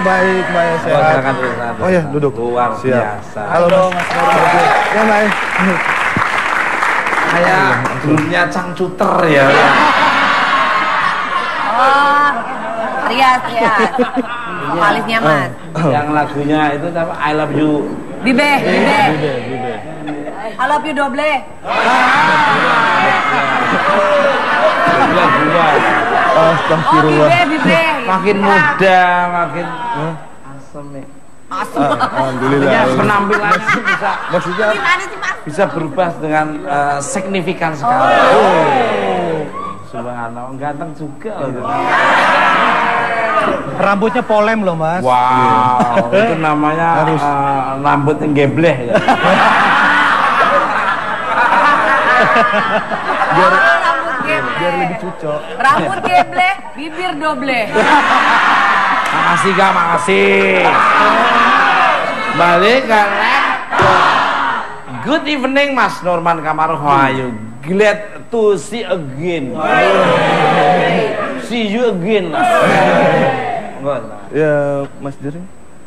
Speaker 9: Baik, sehat. Oh ya, duduk.
Speaker 3: Luar biasa.
Speaker 9: Halo Mas. Ya, baik.
Speaker 3: Kayak grupnya cangcuter ya.
Speaker 6: Trias. Vokalisnya Mas.
Speaker 3: Yang lagunya itu apa? I Love You.
Speaker 6: Bibe. I Love You Doble.
Speaker 3: Astagfirullah.
Speaker 6: Bibe.
Speaker 3: Makin muda, makin asem nih.
Speaker 9: Alhamdulillah.
Speaker 3: Penampilannya bisa, maksudnya bisa berubah dengan signifikan sekali. Subhanallah, ganteng juga loh.
Speaker 8: Rambutnya polem loh Mas.
Speaker 3: Wow, itu namanya rambut yang gebleh ya.
Speaker 9: Biar lebih cocok.
Speaker 6: Rambut geble, bibir doble.
Speaker 3: Makasih Kak, makasih. Balik ke laptop. Good evening Mas Norman Kamaru, how are you? Glad to see again. See you again Mas.
Speaker 9: Ya Mas Jering.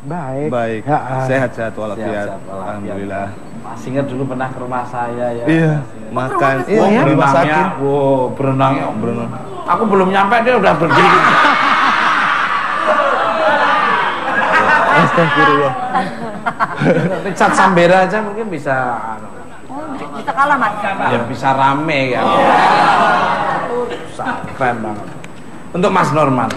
Speaker 8: Baik.
Speaker 9: Baik. Sehat-sehat walafiat. Alhamdulillah.
Speaker 3: Masih ingat dulu pernah ke rumah saya ya.
Speaker 9: Iya. Makan.
Speaker 3: Iya, berenangnya. Wow, berenangnya.
Speaker 9: Berenang.
Speaker 3: Aku belum nyampe dia udah berdiri.
Speaker 9: Astagfirullah.
Speaker 3: Richard Sambera aja mungkin bisa.
Speaker 6: Bisa kalah Mas.
Speaker 3: Ya bisa rame ya. Keren banget. Untuk Mas Norman,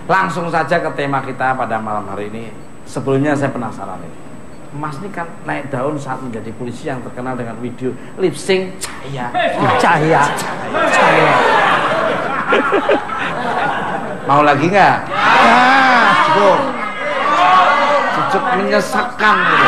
Speaker 3: langsung saja ke tema kita pada malam hari ini. Sebelumnya saya penasaran nih. Mas ini kan naik daun saat menjadi polisi yang terkenal dengan video lip sync Cahaya. Mau lagi nggak? Cukup menyesakkan gitu.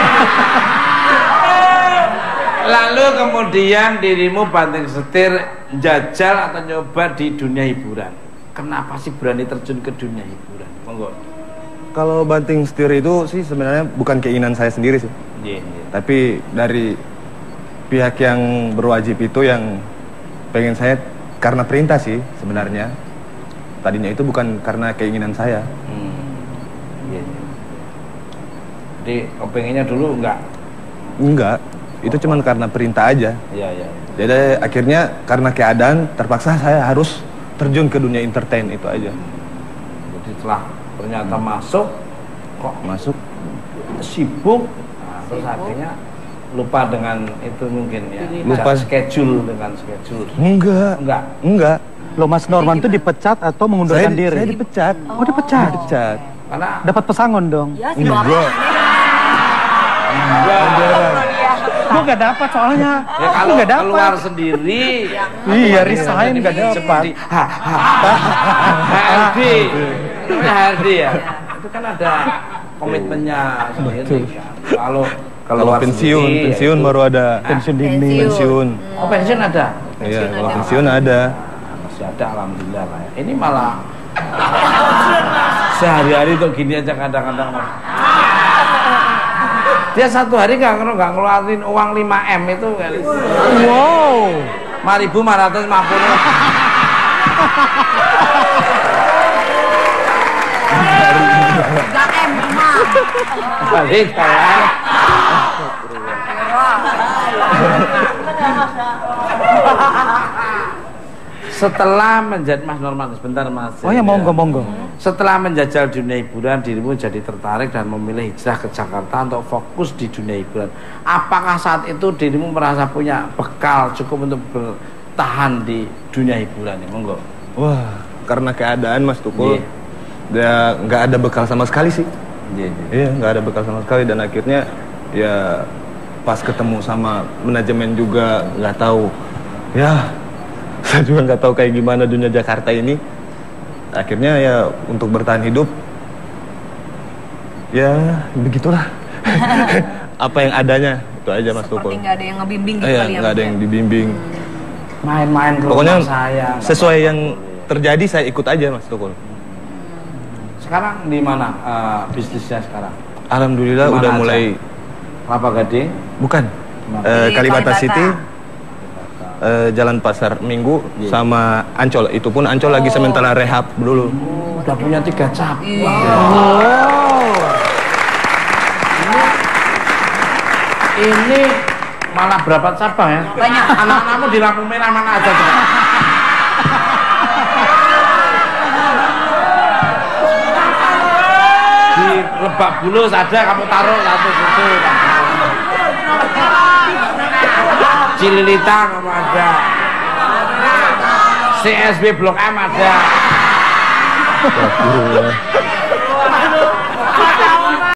Speaker 3: Lalu kemudian dirimu banting setir jajal atau nyoba di dunia hiburan. Kenapa sih berani terjun ke dunia hiburan? Monggo.
Speaker 9: Kalau banting setir itu sih sebenarnya bukan keinginan saya sendiri sih. Tapi dari pihak yang berwajib itu yang pengen saya karena perintah sih sebenarnya. Tadinya itu bukan karena keinginan saya.
Speaker 3: Jadi pengennya dulu enggak?
Speaker 9: Enggak. Itu cuma karena perintah aja.
Speaker 3: Iya.
Speaker 9: Jadi akhirnya karena keadaan terpaksa saya harus terjun ke dunia entertain itu aja.
Speaker 3: Jadi setelah ternyata masuk sibuk, terus akhirnya lupa dengan itu mungkin ya.
Speaker 9: Lupa
Speaker 3: schedule.
Speaker 9: Enggak.
Speaker 8: Loh Mas Norman itu dipecat atau mengundurkan diri?
Speaker 9: Saya dipecat.
Speaker 8: Oh dipecat?
Speaker 9: Dipecat.
Speaker 3: Karena
Speaker 8: dapat pesangon dong?
Speaker 6: Ya,
Speaker 9: Enggak.
Speaker 8: Gue gak dapat soalnya.
Speaker 3: Ya kalau keluar sendiri.
Speaker 8: Iya resign gak dapat.
Speaker 3: HRD. HRD ya. Itu kan ada komitmennya sendiri. Kalau
Speaker 9: pensiun baru ada.
Speaker 8: Pensiun dini.
Speaker 9: Pensiun.
Speaker 3: Oh pensiun ada.
Speaker 9: Iya, kalau pensiun ada.
Speaker 3: Masih ada alhamdulillah lah. Ini malah sehari-hari tuh gini aja kadang-kadang. Dia satu hari nggak ngeluarin uang 5M itu.
Speaker 8: Wow.
Speaker 3: 5.550. Balik kayak. Setelah menjadi Mas Norman, sebentar Mas.
Speaker 8: Oh ya monggo.
Speaker 3: Setelah menjajal dunia hiburan, dirimu jadi tertarik dan memilih hijrah ke Jakarta untuk fokus di dunia hiburan. Apakah saat itu dirimu merasa punya bekal cukup untuk bertahan di dunia hiburan? Monggo.
Speaker 9: Wah, karena keadaan Mas Tukul, dia nggak ada bekal sama sekali sih. Iya, nggak ada bekal sama sekali dan akhirnya ya pas ketemu sama manajemen juga nggak tahu. Ya, saya juga nggak tahu kayak gimana dunia Jakarta ini. Akhirnya ya untuk bertahan hidup, ya begitulah. Apa yang adanya itu aja Mas Tukul.
Speaker 6: Seperti nggak ada yang ngebimbing gitu
Speaker 9: Iya,
Speaker 6: kali ya.
Speaker 9: nggak ada yang dibimbing.
Speaker 3: Main-main ke
Speaker 9: Pokoknya
Speaker 3: rumah saya.
Speaker 9: Sesuai yang terjadi saya ikut aja Mas Tukul.
Speaker 3: Sekarang di mana bisnisnya sekarang?
Speaker 9: Alhamdulillah
Speaker 3: Dimana
Speaker 9: udah
Speaker 3: aja?
Speaker 9: mulai.
Speaker 3: Kelapa Gading?
Speaker 9: Bukan. Kalibata City. Jalan Pasar Minggu sama Ancol. Itu pun Ancol lagi sementara rehab dulu.
Speaker 3: Udah punya 3 cabang. Ini malah berapa cabang ya?
Speaker 6: Banyak.
Speaker 3: Anak-anakmu di lampu merah mana aja coba? Lebak Bulus ada, kamu taruh satu situ. Cililitan kamu ada. CSB Blok M ada.